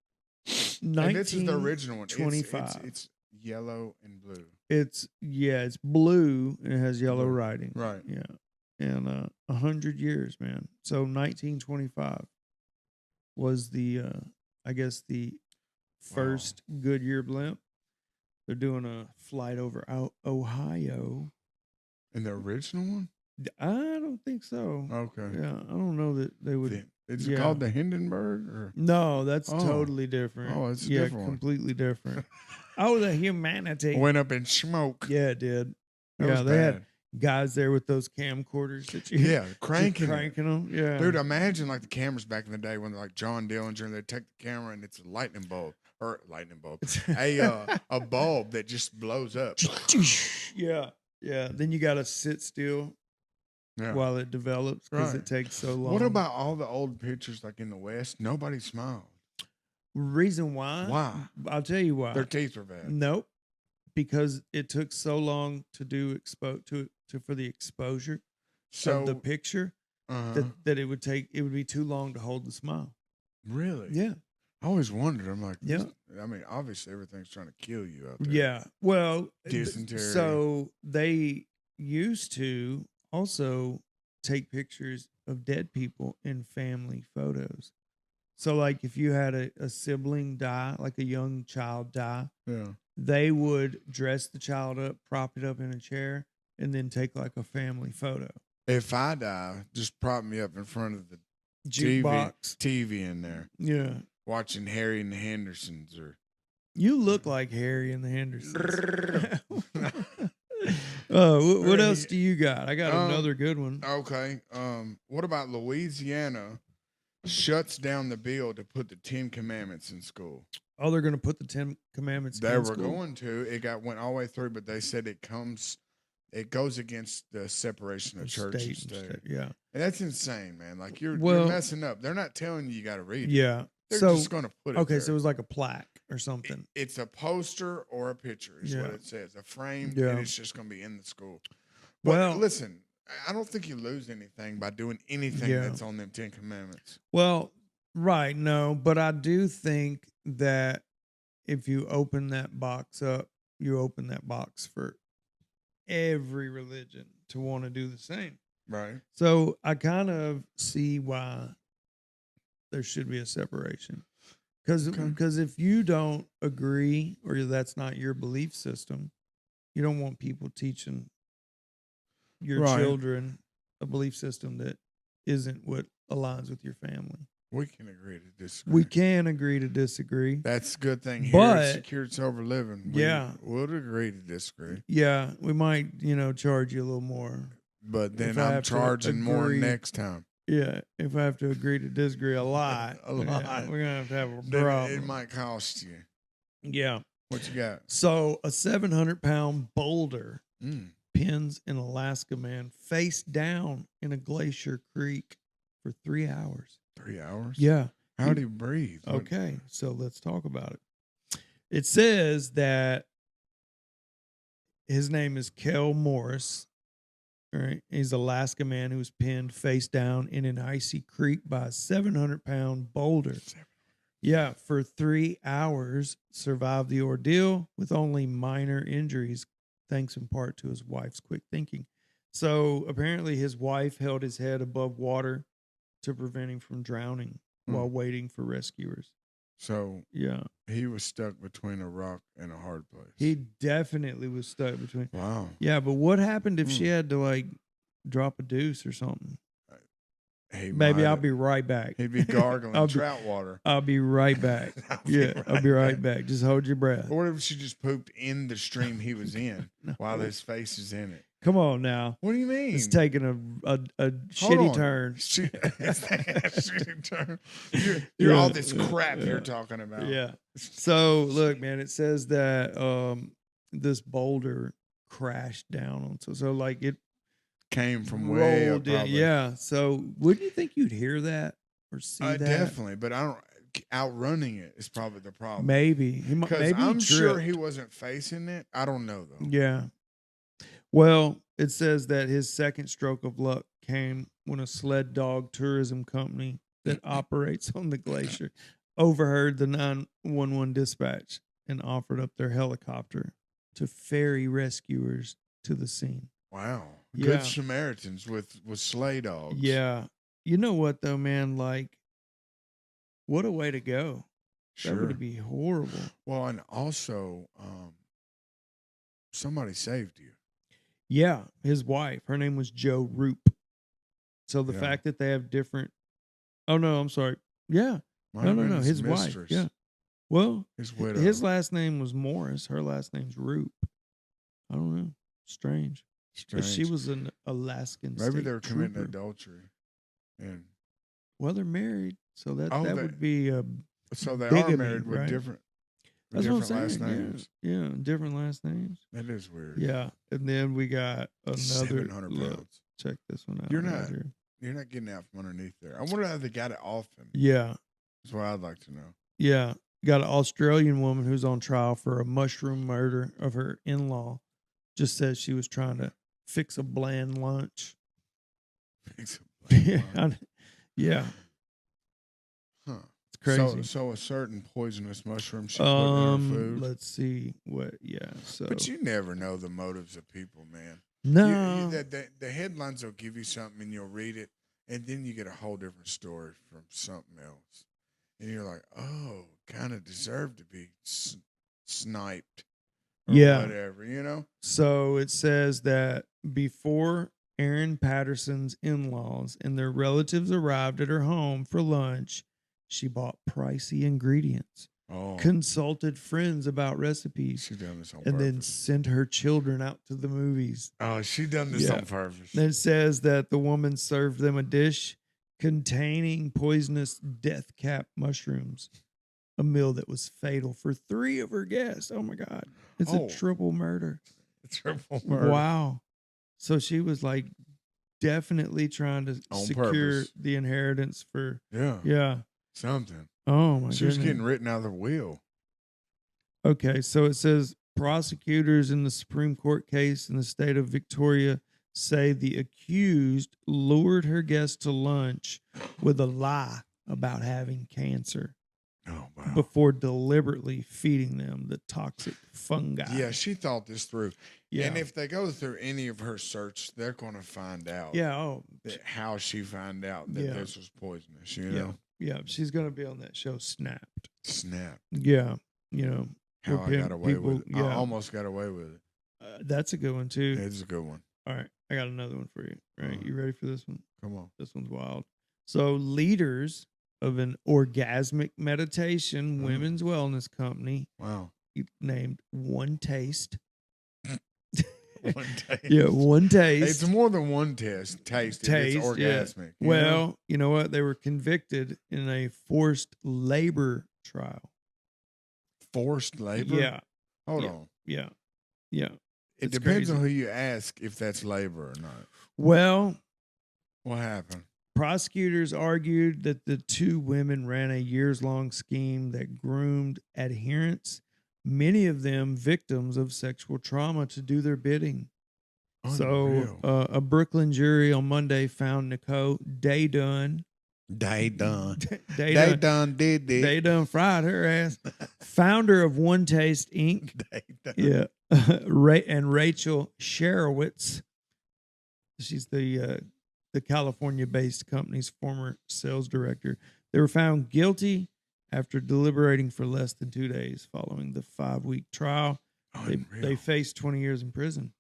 And this is the original one. 25. It's yellow and blue. It's blue and it has yellow Blue. writing. Right. Yeah. And 100 years, man. So 1925 was the I guess the first Goodyear blimp. They're doing a flight over Ohio. And the original one? I don't think so. Okay. Yeah, I don't know that they would. Is yeah. it called the Hindenburg? Or? No, that's Oh. totally different. Oh, it's a yeah, different one. completely different. Oh, the humanity. Went up in smoke. Yeah, it did. That yeah, was they had bad. guys there with those camcorders that you Yeah, cranking. cranking them. Yeah, Dude, imagine like the cameras back in the day when like John Dillinger and they take the camera and it's a lightning bulb. A bulb that just blows up. yeah, yeah. Then you got to sit still Yeah. while it develops because Right. it takes so long. What about all the old pictures like in the West? Nobody smiled. reason why? Why? I'll tell you why. Their teeth were bad. Nope. Because it took so long to do for the exposure So of the picture uh that it would be too long to hold the smile. really? Yeah. I always wondered. I'm like, Yeah. I mean, obviously everything's trying to kill you out there. Yeah. Well, Dysentery. so they used to also take pictures of dead people in family photos. So like if you had a sibling die, like a young child die, Yeah. they would dress the child up, prop it up in a chair, and then take like a family photo. If I die, just prop me up in front of the Jukebox. TV in there, Yeah. watching Harry and the Hendersons or You look like Harry and the Hendersons. What else do you got? I got another good one. Okay. What about Louisiana shuts down the bill to put the 10 Commandments in school? Oh, they're going to put the 10 Commandments They in were school? going to. It went all the way through, but they said it goes against the separation of church and state. Yeah. And that's insane, man. Like you're Well- messing up. They're not telling you got to read it. Yeah. They're So, just going to put it okay, there. so it was like a plaque or something. It's a poster or a picture is what Yeah. it says. A frame, Yeah. and it's just going to be in the school. But Well- listen, I don't think you lose anything by doing anything Yeah. that's on them 10 Commandments. Well, right, no, but I do think that if you open that box up, you open that box for every religion to want to do the same. Right. So I kind of see why there should be a separation. Because if you don't agree or that's not your belief system, you don't want people teaching your Right. children a belief system that isn't what aligns with your family. We can agree to disagree. We can agree to disagree. That's a good thing here But- at Secured Sober Living. Yeah. We'll agree to disagree. Yeah, we might, charge you a little more. But then If I I'm have to charging more agree- next time. Yeah, if I have to agree to disagree a lot, A lot. yeah, we're gonna have to have a Then problem. it might cost you. Yeah. What you got? So a 700-pound boulder Mm. pins an Alaska man face down in a glacier creek for 3 hours. 3 hours? Yeah. How do you breathe? What- Okay, so let's talk about it. It says that his name is Kel Morris. All right. He's an Alaska man who was pinned face down in an icy creek by a 700-pound boulder. Yeah, for 3 hours, survived the ordeal with only minor injuries, thanks in part to his wife's quick thinking. So apparently his wife held his head above water to prevent him from drowning while waiting for rescuers. So Yeah. he was stuck between a rock and a hard place. He definitely was stuck between. Wow. Yeah, but what happened if she had to drop a deuce or something? He Maybe might I'll have- be right back. He'd be gargling I'll be- trout water. I'll be right back. I'll be right back. Just hold your breath. Or what if she just pooped in the stream he was in No. while his face is in it? Come on now. What do you mean? It's taking a Hold shitty on. turn. It's taking a shitty turn. You're all this crap you're talking about. Yeah. So look, man, it says that this boulder crashed down on so like it Came from way up. rolled in. Probably. Yeah. So wouldn't you think you'd hear that or see that? Definitely, but I don't. Outrunning it is probably the problem. Maybe he might. Because Maybe he I'm sure tripped. he wasn't facing it. I don't know though. Yeah. Well, it says that his second stroke of luck came when a sled dog tourism company that operates on the glacier overheard the 911 dispatch and offered up their helicopter to ferry rescuers to the scene. Wow. Yeah. Good Samaritans with sleigh dogs. Yeah. You know what though, man? Like, what a way to go. Sure. That would be horrible. Well, and also, somebody saved you. Yeah, his wife. Her name was Joe Roop. So the Yeah. fact that they have different. Oh no, I'm sorry. Yeah, Might no, have no, been no. His wife. mistress, Yeah. Well, his widow. his last name was Morris. Her last name's Roop. I don't know. Strange. But she Strange. was an Alaskan. Maybe state they were committing trooper. adultery, and Well, they're married, so that Oh, that they- would be a. so they Bigamy, are married with right? different That's what I'm different last saying. names. Yeah, different last names. That is weird. Yeah, and then we got another. 700 look, pounds. check this one out. You're right not- here. You're not getting out from underneath there. I wonder how they got it off him. Yeah, That's what I'd like to know. yeah. Got an Australian woman who's on trial for a mushroom murder of her in-law. Just says she was trying to fix a bland lunch. Yeah, yeah, Huh. it's crazy. So a certain poisonous mushroom she put in her food. Let's see what. Yeah, so But you never know the motives of people, man. no, The headlines will give you something and you'll read it, and then you get a whole different story from something else, and you're like, oh, kind of deserved to be sniped, or Yeah. whatever, you know. So it says that before Aaron Patterson's in-laws and their relatives arrived at her home for lunch, she bought pricey ingredients, Oh, consulted friends about recipes, she done this on and then purpose. sent her children out to the movies. Oh, she done this Yeah. on purpose. Then it says that the woman served them a dish containing poisonous death cap mushrooms, a meal that was fatal for 3 of her guests. Oh my God. It's Oh. a triple murder. Triple murder. Wow. So she was like definitely trying to On secure purpose. the inheritance for, Yeah, yeah. something. Oh my She was goodness. getting written out of the will. Okay, so it says prosecutors in the Supreme Court case in the state of Victoria say the accused lured her guests to lunch with a lie about having cancer Oh, wow. before deliberately feeding them the toxic fungi. Yeah, she thought this through. Yeah. And if they go through any of her search, they're going to find out Yeah. Oh, how she found out that Yeah. this was poisonous, you yeah. know? Yeah. She's going to be on that show Snapped. Snap. Yeah, you know, How I got away people. with it. I almost got away with it. That's a good one too. It's a good one. All right, I got another one for you. All right, you ready for this one? Come on. This one's wild. So, leaders of an orgasmic meditation women's wellness company, Wow, named One Taste. one taste. Yeah, One Taste. It's more than one taste. It's orgasmic. Yeah. Well, you know what? They were convicted in a forced labor trial. Forced labor. Yeah. Hold on. Yeah. It depends on who you ask if that's labor or not. Well, what happened? Prosecutors argued that the two women ran a years-long scheme that groomed adherents, many of them victims of sexual trauma, to do their bidding. Unreal. So, a Brooklyn jury on Monday found Nicole Daydun. Daydun fried her ass. Founder of One Taste Inc. Yeah. And Rachel Sherowitz. She's the California-based company's former sales director. They were found guilty after deliberating for less than 2 days following the 5-week trial. They faced 20 years in prison.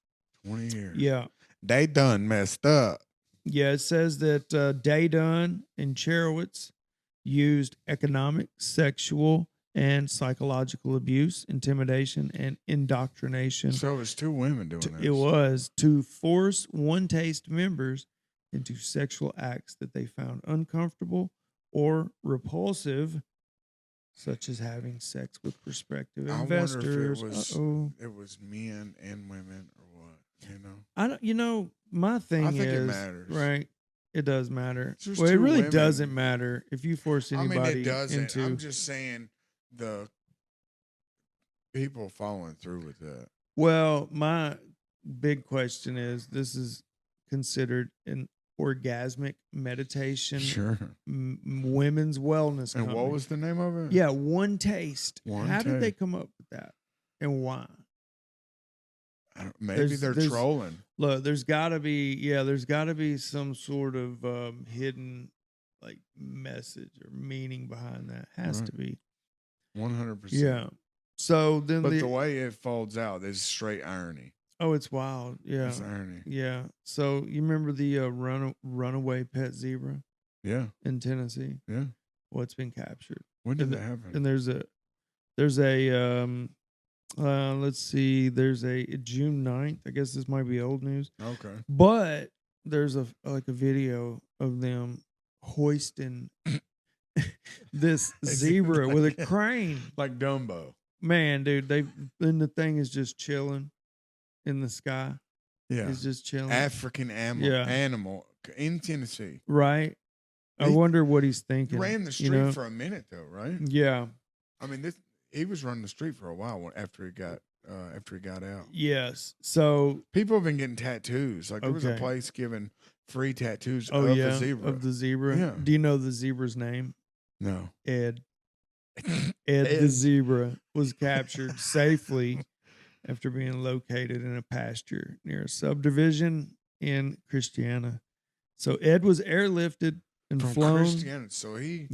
20 years. Yeah. They done messed up. Yeah, it says that Daydun and Cherowitz used economic, sexual, and psychological abuse, intimidation, and indoctrination. So it's two women doing this. It was to force One Taste members into sexual acts that they found uncomfortable or repulsive, such as having sex with prospective investors. I wonder if it was men and women or what, you know? I don't, you know, my thing I think is, it matters. right? It does matter. There's Well, it two really women. doesn't matter if you force anybody I mean, it doesn't. into. I'm just saying the people following through with that. Well, my big question is: this is considered an orgasmic meditation, women's wellness And company. what was the name of it? Yeah, One Taste. One How did they Taste. come up with that, and why? Maybe they're trolling. Look, there's got to be some sort of hidden like message or meaning behind that. Has to be 100%. Yeah. So then, but the way it folds out is straight irony. Oh, it's wild. Yeah, it's irony. Yeah. So you remember the runaway pet zebra? Yeah. In Tennessee. Yeah. Well, it's been captured. When did that happen? And there's a let's see, there's a June 9th. I guess this might be old news. Okay. But there's a video of them hoisting this zebra with a crane. Like Dumbo. Man, dude, then the thing is just chilling in the sky. Yeah. It's just chilling. African animal in Tennessee. Right. I wonder what he's thinking. He ran the street for a minute though, right? Yeah. I mean, he was running the street for a while after he got out. Yes. So people have been getting tattoos. Like there was a place giving free tattoos of the zebra. Of the zebra. Yeah. Do you know the zebra's name? No. Ed the zebra was captured safely after being located in a pasture near a subdivision in Christiana. So Ed was airlifted and From flown. Christiana. So he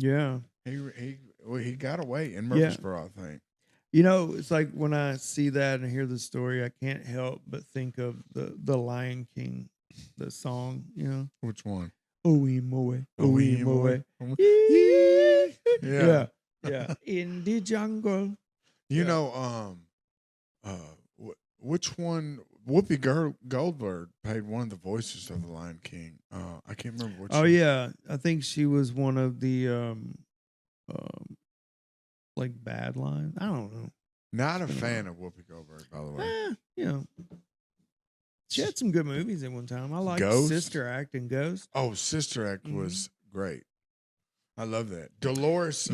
got away in Murfreesboro, I think. You know, it's like when I see that and hear the story, I can't help but think of the Lion King, the song. You know, which one? Oimoe, Oimoe. Yeah. Yeah. In the jungle. You know, which one? Whoopi Goldberg played one of the voices of the Lion King. I can't remember which. Oh one. Yeah, I think she was one of the like bad lines. I don't know. Not a fan of Whoopi Goldberg, by the way. You know, she had some good movies at one time. I liked Sister Act and Ghost. Oh, Sister Act was great. I love that. Dolores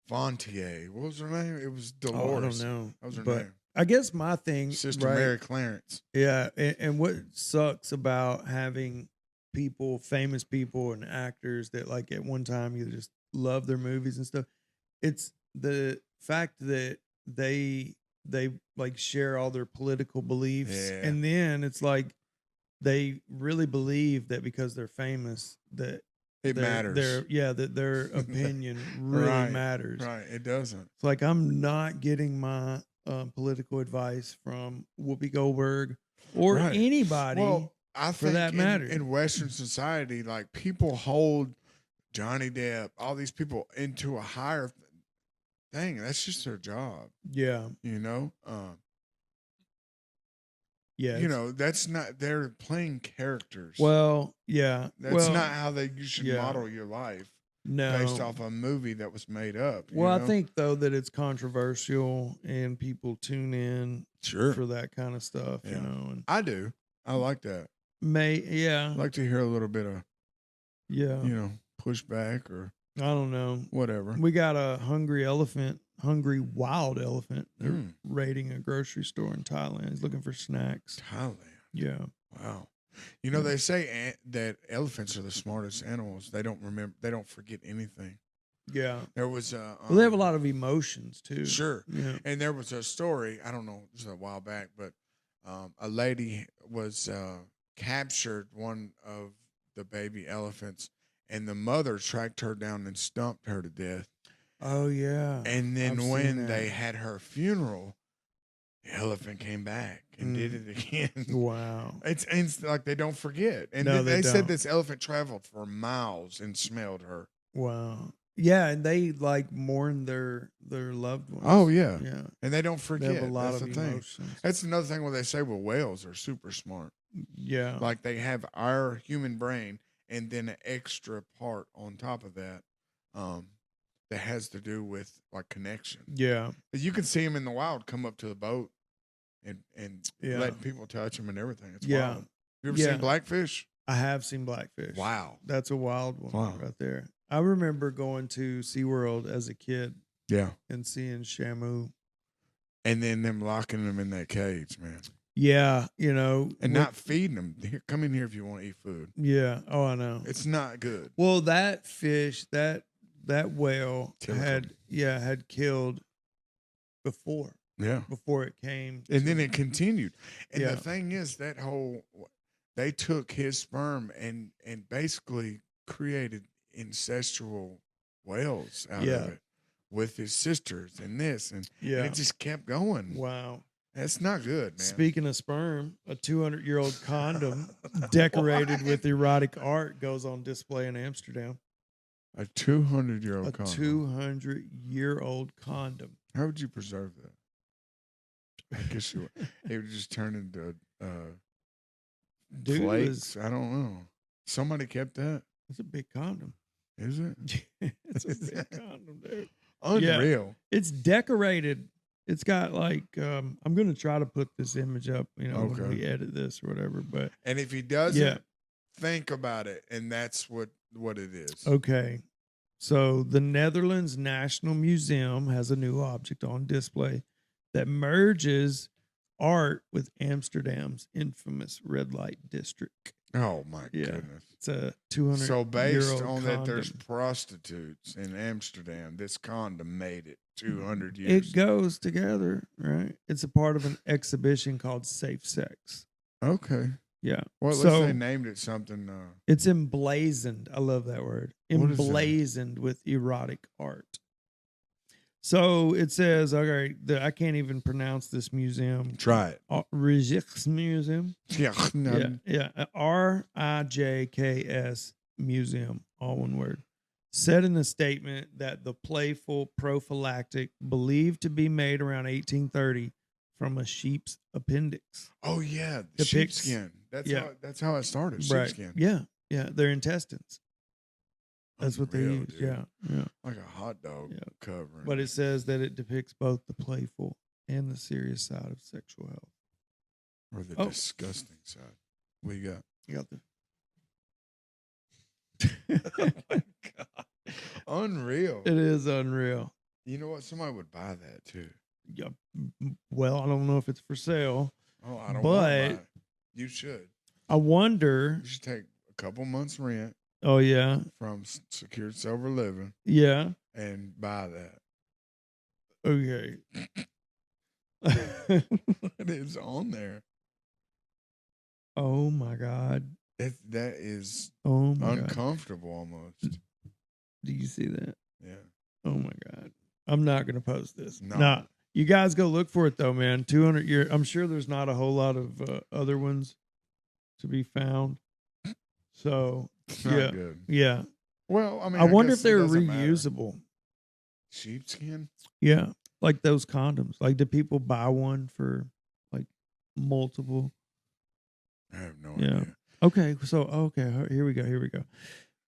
Fontier. What was her name? It was Dolores. I don't know. That was her name. I guess my thing, Sister Mary Clarence. Yeah, and what sucks about having famous people and actors that like at one time you just love their movies and stuff, it's the fact that they like share all their political beliefs, and then it's like they really believe that because they're famous that It matters. that their opinion really Right, matters. right. It doesn't. It's like I'm not getting my political advice from Whoopi Goldberg or Right. anybody Well, I for think that matter. in Western society, like people hold Johnny Depp, all these people into a higher thing. That's just their job, Yeah, you know. yeah. You know, that's not. They're playing characters. Well, yeah. That's not how you should yeah. model your life No. based off a movie that was made up. Well, you know? I think though that it's controversial and people tune in Sure. for that kind of stuff, Yeah. you know. And I do. I like that. yeah. I like to hear a little bit of, Yeah. you know, pushback or I don't know. whatever. We got a hungry wild elephant. They're Mm. raiding a grocery store in Thailand. He's looking for snacks. Thailand. Yeah. Wow. You know, Yeah. they say that elephants are the smartest animals. They don't remember. They don't forget anything. Yeah. There was Well, they have a lot of emotions too. Sure. Yeah. And there was a story. I don't know. This was a while back, but a lady was captured one of the baby elephants, and the mother tracked her down and stomped her to death. Oh yeah. And then I've seen when that. they had her funeral, the elephant came back and did it again. Wow. It's like they don't forget. And No, they they said don't. this elephant traveled for miles and smelled her. Wow. Yeah, and they like mourn their loved ones. Oh yeah. Yeah. And they don't They forget. have a lot That's of the thing. emotions. That's another thing where they say, well, whales are super smart. Yeah. Like they have our human brain and then an extra part on top of that that has to do with like connection. Yeah. You can see them in the wild come up to the boat and Yeah. letting people touch them and everything. It's Yeah. wild. You ever Yeah. seen blackfish? I have seen blackfish. Wow. That's a wild one Wow. right there. I remember going to SeaWorld as a kid Yeah. and seeing Shamu. And then them locking them in that cage, man. Yeah, you know. And not feeding them. Here, come in here if you want to eat food. Yeah. Oh, I know. It's not good. Well, that fish, that whale Killed had killed before Yeah. it came. And then it continued. And Yeah. the thing is, they took his sperm and basically created incestual whales out Yeah. of it with his sisters and this. And Yeah. it just kept going. Wow. That's not good, man. Speaking of sperm, a 200-year-old condom decorated with erotic art goes on display in Amsterdam. A 200-year-old A condom. 200-year-old condom. How would you preserve that? I guess you would. It would just turn into Dude, flakes. I don't know. Somebody kept that. it's a big condom. Is it? It's a big condom, dude. Unreal. It's decorated. It's got like I'm gonna try to put this image up, you know, when Okay. we edit this or whatever. But And if he doesn't, Yeah. think about it, and that's what it is. okay. So the Netherlands National Museum has a new object on display that merges art with Amsterdam's infamous red light district. Oh my Yeah. goodness. It's a 200 So based year-old on that, there's condom. prostitutes in Amsterdam. This condom made it 200 years. It goes together, right? It's a part of an exhibition called Safe Sex. Okay. Yeah. Well, at least So they named it something. it's emblazoned. I love that word. What is that? Emblazoned with erotic art. So it says, okay, I can't even pronounce this museum. Try it. Rijksmuseum. Yeah. Yeah. RIJKS Museum, all one word. Said in a statement that the playful prophylactic believed to be made around 1830 from a sheep's appendix. Oh yeah, Depicts- sheepskin. yeah. That's how it started. Right. Sheepskin. Yeah. Yeah. Their intestines. That's what they Unreal, use. dude. Yeah. Yeah. Like a hot dog Yeah. covering. But it says that it depicts both the playful and the serious side of sexual health. or the Oh. disgusting side. What you got? You got the. Oh my God. Unreal. It is unreal. You know what? Somebody would buy that too. Yeah. Well, I don't know if it's for sale. Oh, I don't want to But- buy it. You should. I wonder. You should take a couple months rent Oh yeah. from Secured Silver Living Yeah. and buy that. Okay. It is on there. Oh my God. That is Oh my God. uncomfortable almost. Do you see that? Yeah. Oh my God. I'm not going to post this. No. Nah, you guys go look for it though, man. 200 year. I'm sure there's not a whole lot of other ones to be found. So, It's yeah. not good. Yeah. Well, I mean, I wonder guess if they're it doesn't matter. reusable. Sheepskin? Yeah. Like those condoms. Like, do people buy one for like multiple? I have no Yeah. idea. Okay. So, okay. Here we go. Here we go.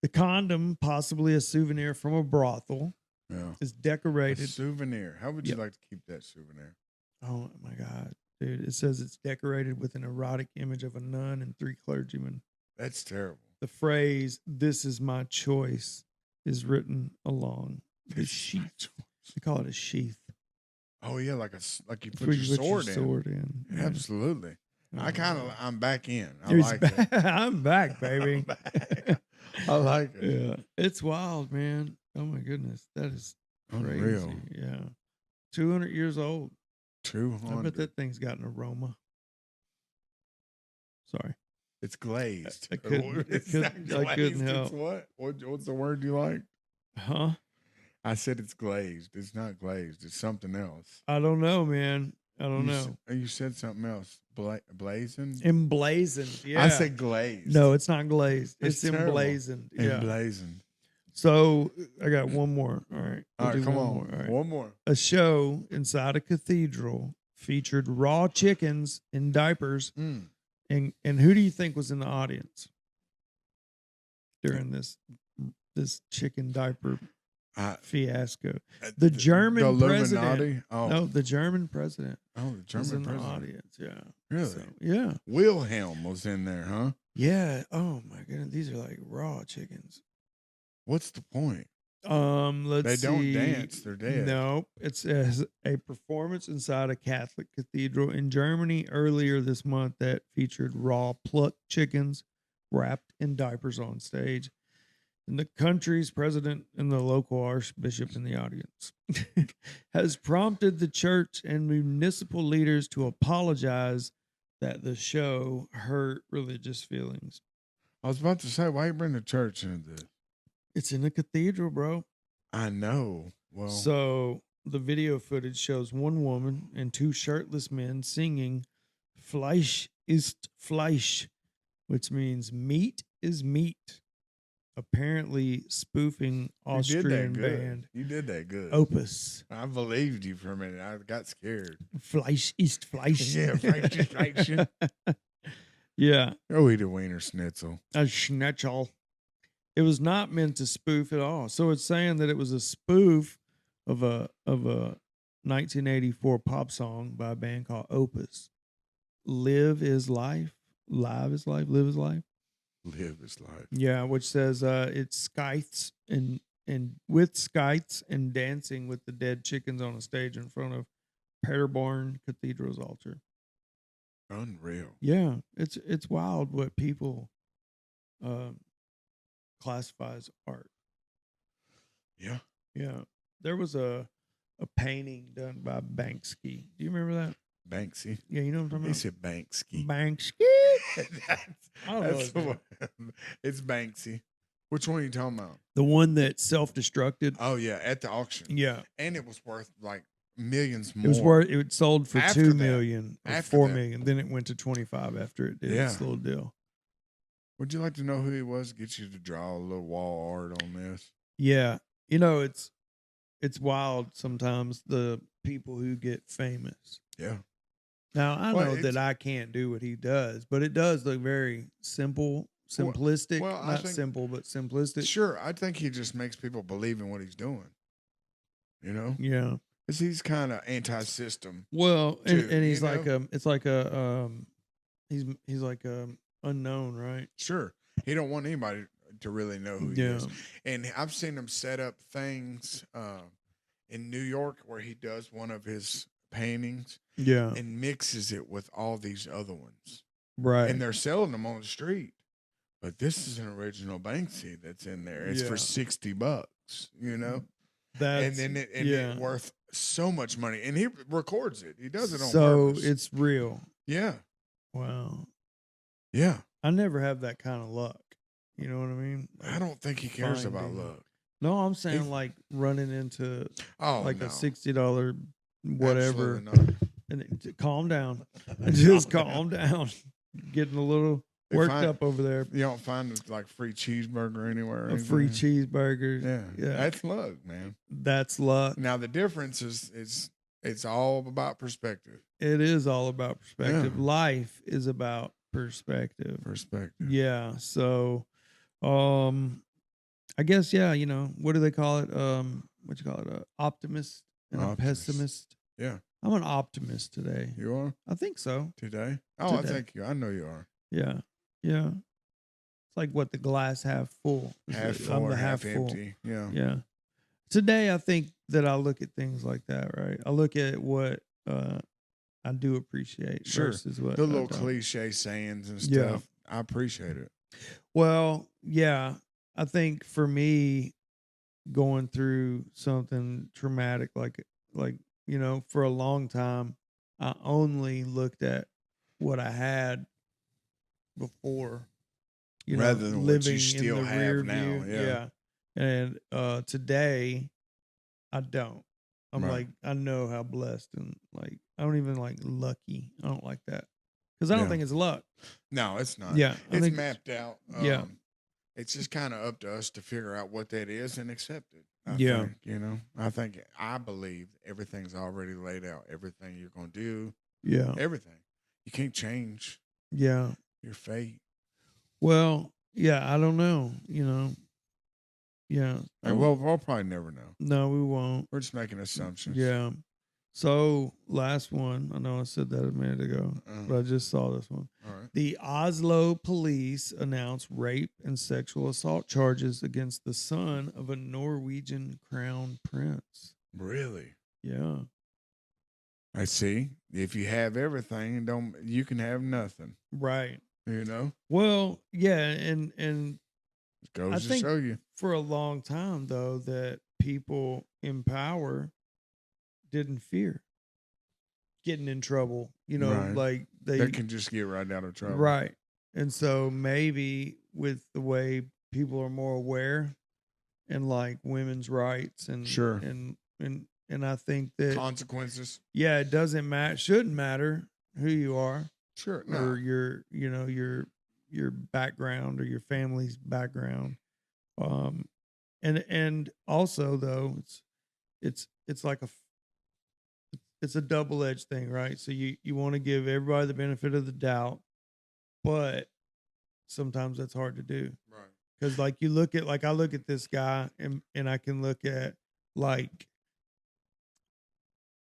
The condom, possibly a souvenir from a brothel, Yeah. is A decorated. souvenir. How would you Yep. like to keep that souvenir? Oh my God, dude. It says it's decorated with an erotic image of a nun and 3 clergymen. That's terrible. The phrase, "This is my choice," is written along the This is my sheath. choice. They call it a sheath. Oh yeah, like you It's put where your you sword in. sword in. Yeah. Absolutely. Oh, I'm back in. I He's like back. it. I'm back, baby. I'm back. I like it. Yeah, it's wild, man. Oh my goodness, that is crazy. Unreal. Yeah, 200 years old. I 200. bet that thing's got an aroma. Sorry. It's glazed. I couldn't- It's I not couldn't glazed, help. It's what? What's the word you like? Huh? I said it's glazed. It's not glazed. It's something else. I don't know, man. I don't know. You said something else. Blazoned? Emblazoned. Yeah. I said glazed. no, it's not glazed. That's It's terrible. emblazoned. Yeah. Emblazoned. So I got one more. All right. All We'll right, do come one on. more. All right. One more. A show inside a cathedral featured raw chickens in diapers. Mm. And who do you think was in the audience during this chicken diaper fiasco? The German president. Illuminati? Oh. No, the German president Oh, the was German in the president. audience. Yeah. Really? So, yeah. Wilhelm was in there, huh? Yeah. Oh my goodness. These are like raw chickens. What's the point? Let's They don't see. dance, they're dead. No, it says a performance inside a Catholic cathedral in Germany earlier this month that featured raw plucked chickens wrapped in diapers on stage. And the country's president and the local archbishop in the audience has prompted the church and municipal leaders to apologize that the show hurt religious feelings. I was about to say, why you bring the church into this? It's in a cathedral, bro. I know. Well, So the video footage shows one woman and 2 shirtless men singing "Fleisch ist Fleisch," which means meat is meat. Apparently spoofing Austrian band You did that good. Opus. I believed you for a minute. I got scared. Fleisch ist Fleisch. Yeah, Fleisch ist Fleisch. Yeah, Go eat a wiener schnitzel. a schnitzel. It was not meant to spoof at all. So it's saying that it was a spoof of a 1984 pop song by a band called Opus. Live is life. Live is life. Live is life. Live is life. Yeah, which says it's scythes and with scythes and dancing with the dead chickens on a stage in front of Paderborn Cathedral's altar. Unreal. Yeah, it's wild what people classify as art. Yeah. Yeah, there was a painting done by Banksy. Do you remember that? Banksy. Yeah, you know what I'm He talking said Banksy. about. Banksy. I don't know his the name. one. It's Banksy. Which one are you talking about? The one that self-destructed. Oh yeah, at the auction. Yeah, And it was worth like millions more. it was worth. It sold for After 2 that. million or After 4 that. million. Then it went to 25 after it did. Yeah. It's a little deal. Would you like to know who he was? Get you to draw a little wall art on this. Yeah, you know it's wild sometimes the people who get famous. Yeah. Now I Well, know it's- that I can't do what he does, but it does look very simplistic. well, I Not think- simple, but simplistic. Sure. I think he just makes people believe in what he's doing. You know? Yeah. Because he's kind of anti-system. Well, Too, and he's you like know? it's like a he's like unknown, right? Sure. He don't want anybody to really know who he Yeah. is. And I've seen him set up things in New York where he does one of his paintings Yeah. and mixes it with all these other ones. Right. And they're selling them on the street. But this is an original Banksy that's in there. It's Yeah. for $60, you know? That's and then yeah. it's worth so much money. And he records it. He does it on so purpose. it's real. Yeah. Wow. Yeah. I never have that kind of luck. You know what I mean? I don't think he cares about finding- luck. No, I'm saying He's- like running into Oh, like no. a $60 whatever. Absolutely not. And calm down. Just calm down. Getting a little They worked find- up over there. You don't find like free cheeseburger anywhere. Or A free anything. cheeseburger. Yeah, that's luck, man. That's luck. Now the difference is it's all about perspective. It is all about perspective. Yeah. Life is about perspective. Perspective. Yeah. So, I guess you know, what do they call it? What you call it? A optimist and a Optimist. pessimist. Yeah. I'm an optimist today. You are I think so. today. Oh, I Today. think you. I know you are. Yeah. Yeah. It's like what the glass half full. It's Half like, full I'm or the half full. empty. Yeah. Yeah. Today, I think that I look at things like that, right? I look at what I do appreciate Sure. versus what The I little don't. cliche sayings and Yeah. stuff. I appreciate it. Well, yeah, I think for me, going through something traumatic, like you know, for a long time, I only looked at what I had before, you know, Rather than what you living still in the have rear now, view. yeah. And today, I don't. I'm Right. like, I know how blessed and like, I don't even like lucky. I don't like that because I don't Yeah. think it's luck. No, it's not. Yeah, I It's think mapped out. yeah. It's just kind of up to us to figure out what that is and accept it. I Yeah. think, I believe everything's already laid out. Everything you're going to do, Yeah. everything. You can't change Yeah. your fate. Well, yeah, I don't know, you know. Yeah. And we'll probably never know. No, we won't. We're just making assumptions. Yeah. So, last one. I know I said that a minute ago, but I just saw this one. All right. The Oslo police announced rape and sexual assault charges against the son of a Norwegian crown prince. Really? Yeah. I see. If you have everything, you can have nothing. Right. You know? Well, yeah, and It goes I to think show you. for a long time though that people in power didn't fear getting in trouble. You know, Right. like They can just get right out of trouble. right. And so maybe with the way people are more aware and like women's rights and Sure. and I think that Consequences. yeah, it doesn't matter, shouldn't matter who you are Sure. or your you know your background or your family's background. And also though it's like it's a double-edged thing, right? So you want to give everybody the benefit of the doubt, but sometimes that's hard to do. Right. Because like you look at like I look at this guy and I can look at like,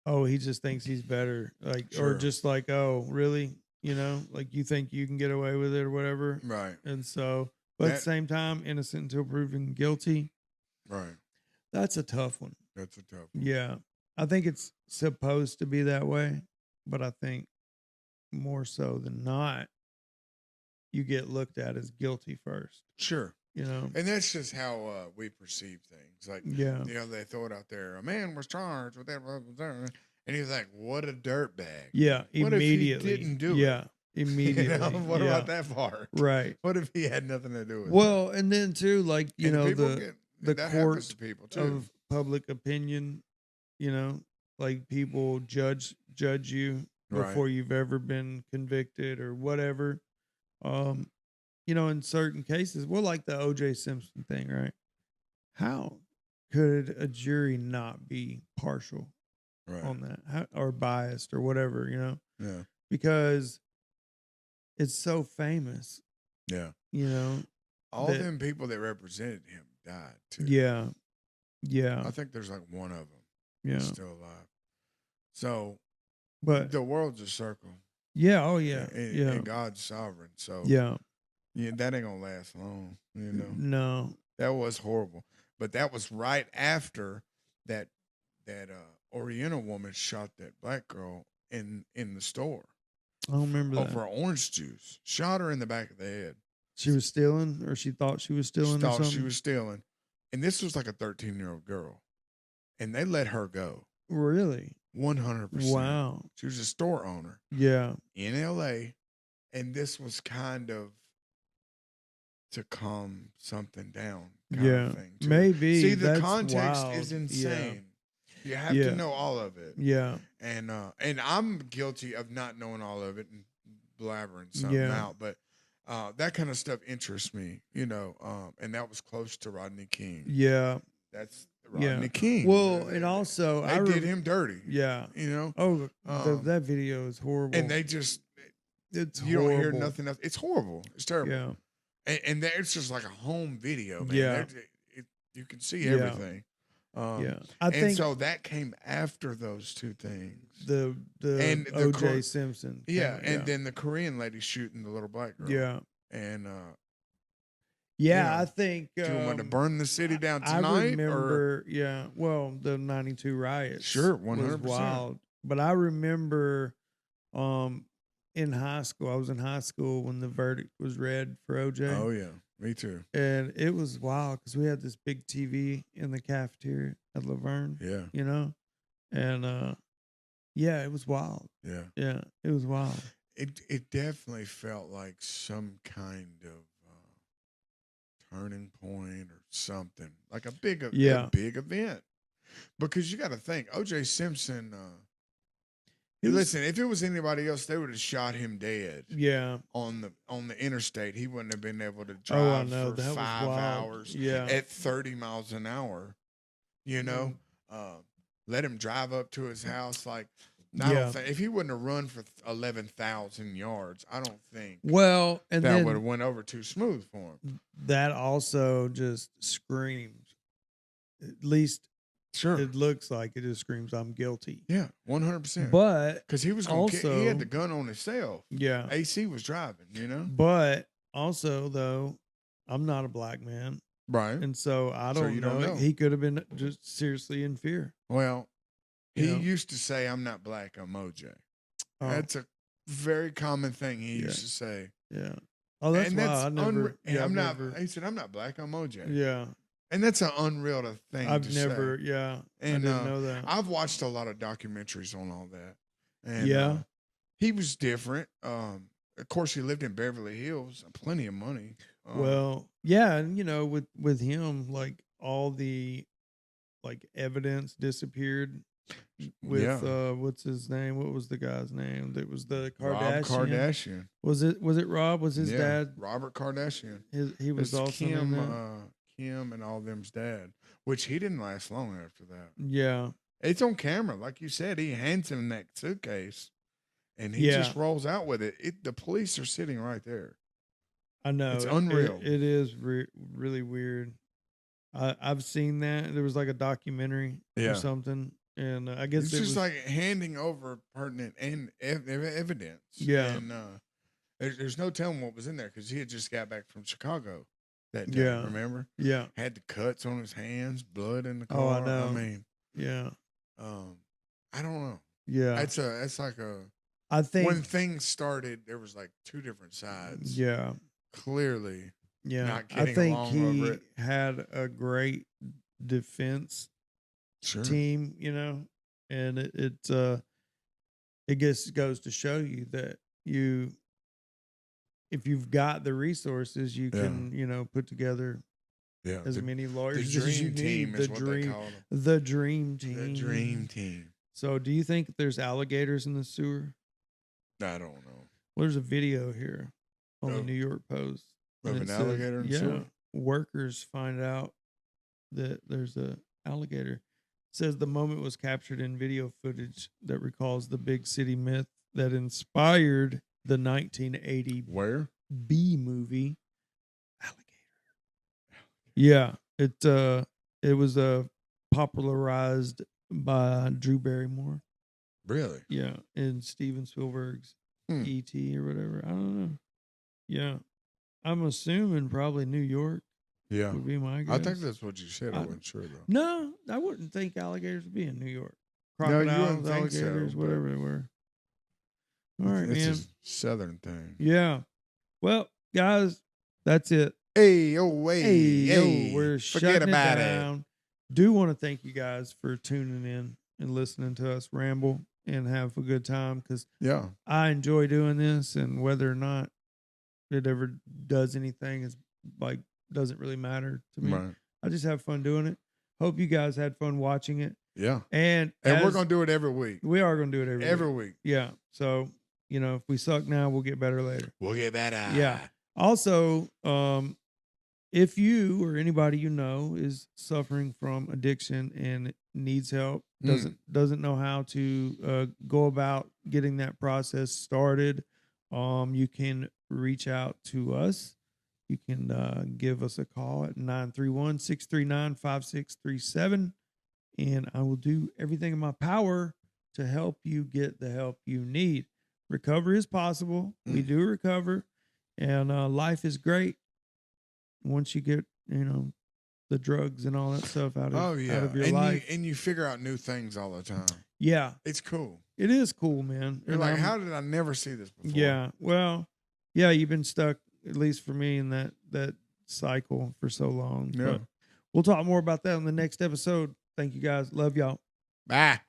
oh, he just thinks he's better. Like Sure. or just like, oh, really? You know, like you think you can get away with it or whatever. Right. And so but at the same time, innocent until proven guilty. Right. That's a tough one. That's a tough one. Yeah. I think it's supposed to be that way, but I think more so than not, you get looked at as guilty first, Sure. you know? And that's just how we perceive things. Like, Yeah. you know, they throw it out there. A man was charged with that, and he's like, "What a dirtbag!" Yeah. What if he Immediately. didn't do it? Yeah. Immediately. You know? What yeah. about that part? Right. What if he had nothing to do with it? Well, and then too, like, you And know, people the that court happens to people too. of public opinion, you know, like people judge you Right. before you've ever been convicted or whatever. You know, in certain cases, well, like the OJ Simpson thing, right? How could a jury not be partial Right. on that or biased or whatever, you know? Yeah. Because it's so famous, Yeah. you know? All that- them people that represented him died too. Yeah. Yeah. I think there's like one of them Yeah. still alive. So But the world's a circle. yeah, oh yeah. And, Yeah. and God's sovereign. So Yeah. that ain't gonna last long. You know. No. That was horrible. But that was right after that Oriental woman shot that black girl in the store I don't remember that. over orange juice. Shot her in the back of the head. She was stealing or she thought she was stealing or Thought something? she was stealing. And this was like a 13-year-old girl. And they let her go. Really? 100%. Wow. She was a store owner Yeah. in LA. And this was kind of to calm something down Yeah, of thing too. maybe. See, the That's context wild. is Yeah. insane. You have to Yeah. know all of it. Yeah. And I'm guilty of not knowing all of it and blabbering something Yeah. out, but that kind of stuff interests me, and that was close to Rodney King. Yeah. That's Yeah. Rodney King. Well, and also they did him dirty. Yeah. You know? Oh, that video is horrible. And they just it's you horrible. don't hear nothing else. It's horrible. It's terrible. Yeah. And it's just like a home video, man. Yeah. You can see Yeah. everything. Yeah. I think so. That came after those two things. The and the O.J. Simpson. Yeah, and then the Korean lady shooting the little black girl. Yeah. And I think do you want to burn the city down tonight? I remember, well, the 92 riots. Sure, 100%. Was wild. But I remember in high school, I was in high school when the verdict was read for OJ. Oh, yeah. Me too. And it was wild because we had this big TV in the cafeteria at Laverne. Yeah. And it was wild. Yeah. Yeah, it was wild. It definitely felt like some kind of turning point or something, like a big event. Because you got to think, O.J. Simpson. Listen, if it was anybody else, they would have shot him dead. Yeah. On the interstate, he wouldn't have been able to drive for that 5 hours. Yeah. At 30 miles an hour. Let him drive up to his house. Like, I don't think if he wouldn't have run for 11,000 yards, I don't think. Well, and that then would have went over too smooth for him. That also just screams. At least. Sure. It looks like it just screams, I'm guilty. Yeah, 100%. But because he was he had the gun on himself. Yeah. AC was driving, But also, though, I'm not a black man. Right. And so I don't know. He could have been just seriously in fear. Well, he used to say, I'm not black, I'm OJ. Oh. That's a very common thing he used to say. Yeah. Oh, that's why he said, I'm not black, I'm OJ. Yeah. And that's an unreal thing to say. And I didn't know that. I've watched a lot of documentaries on all that. And he was different. Of course, he lived in Beverly Hills, plenty of money. And with him, like all the evidence disappeared with what's his name? What was the guy's name? That was the Kardashian. Rob Kardashian. Was it Rob? Was his dad? Robert Kardashian. He was also in that? Kim and all them's dad, which he didn't last long after that. Yeah. It's on camera. Like you said, he hands him that suitcase and he just rolls out with it. The police are sitting right there. I know. It's unreal. It is really weird. I've seen that. There was like a documentary or something. And I guess it's just like handing over pertinent and evidence. Yeah. And there's no telling what was in there because he had just got back from Chicago. That day, remember? Yeah. Had the cuts on his hands, blood in the car. Oh, I know. I mean, I don't know. Yeah. It's like I think when things started, there was like two different sides. Yeah. Clearly. Yeah. Not getting I think along he over it. had a great defense team, and it just goes to show you that if you've got the resources, you can, put together as many lawyers as you need. The dream team. The dream team. The dream team. So do you think there's alligators in the sewer? I don't know. Well, there's a video here on the New York Post. Of an alligator in the sewer? Workers find out that there's a alligator. It says the moment was captured in video footage that recalls the big city myth that inspired the 1980 B movie Alligator. Yeah, it was popularized by Drew Barrymore. Really? Yeah, in Steven Spielberg's E.T. or whatever. I don't know. Yeah, I'm assuming probably New York. Yeah, would be my guess. I think that's what you said. I wasn't sure though. No, I wouldn't think alligators would be in New York. No, you Crocodiles, wouldn't think alligators, so, whatever they were. All right, it's man. a southern thing. Yeah. Well, guys, that's it. Hey, We're shutting it down. Do want to thank you guys for tuning in and listening to us ramble and have a good time because I enjoy doing this, and whether or not it ever does anything is like doesn't really matter to me. Right. I just have fun doing it. Hope you guys had fun watching it. Yeah. And we're going to do it every week. we are going to do it Every week. Yeah. So, if we suck now, we'll get better later. We'll get better. Yeah. Also, if you or anybody you know is suffering from addiction and needs help, doesn't know how to go about getting that process started, you can reach out to us. You can give us a call at 931-639-5637, and I will do everything in my power to help you get the help you need. Recovery is possible. We do recover, and life is great once you get, the drugs and all that stuff out of your life. And you figure out new things all the time. Yeah. It's cool. It is cool, man. You're like, how did I never see this before? Yeah. Well, yeah, you've been stuck, at least for me, in that cycle for so long. Yeah. But we'll talk more about that on the next episode. Thank you guys. Love y'all. Bye.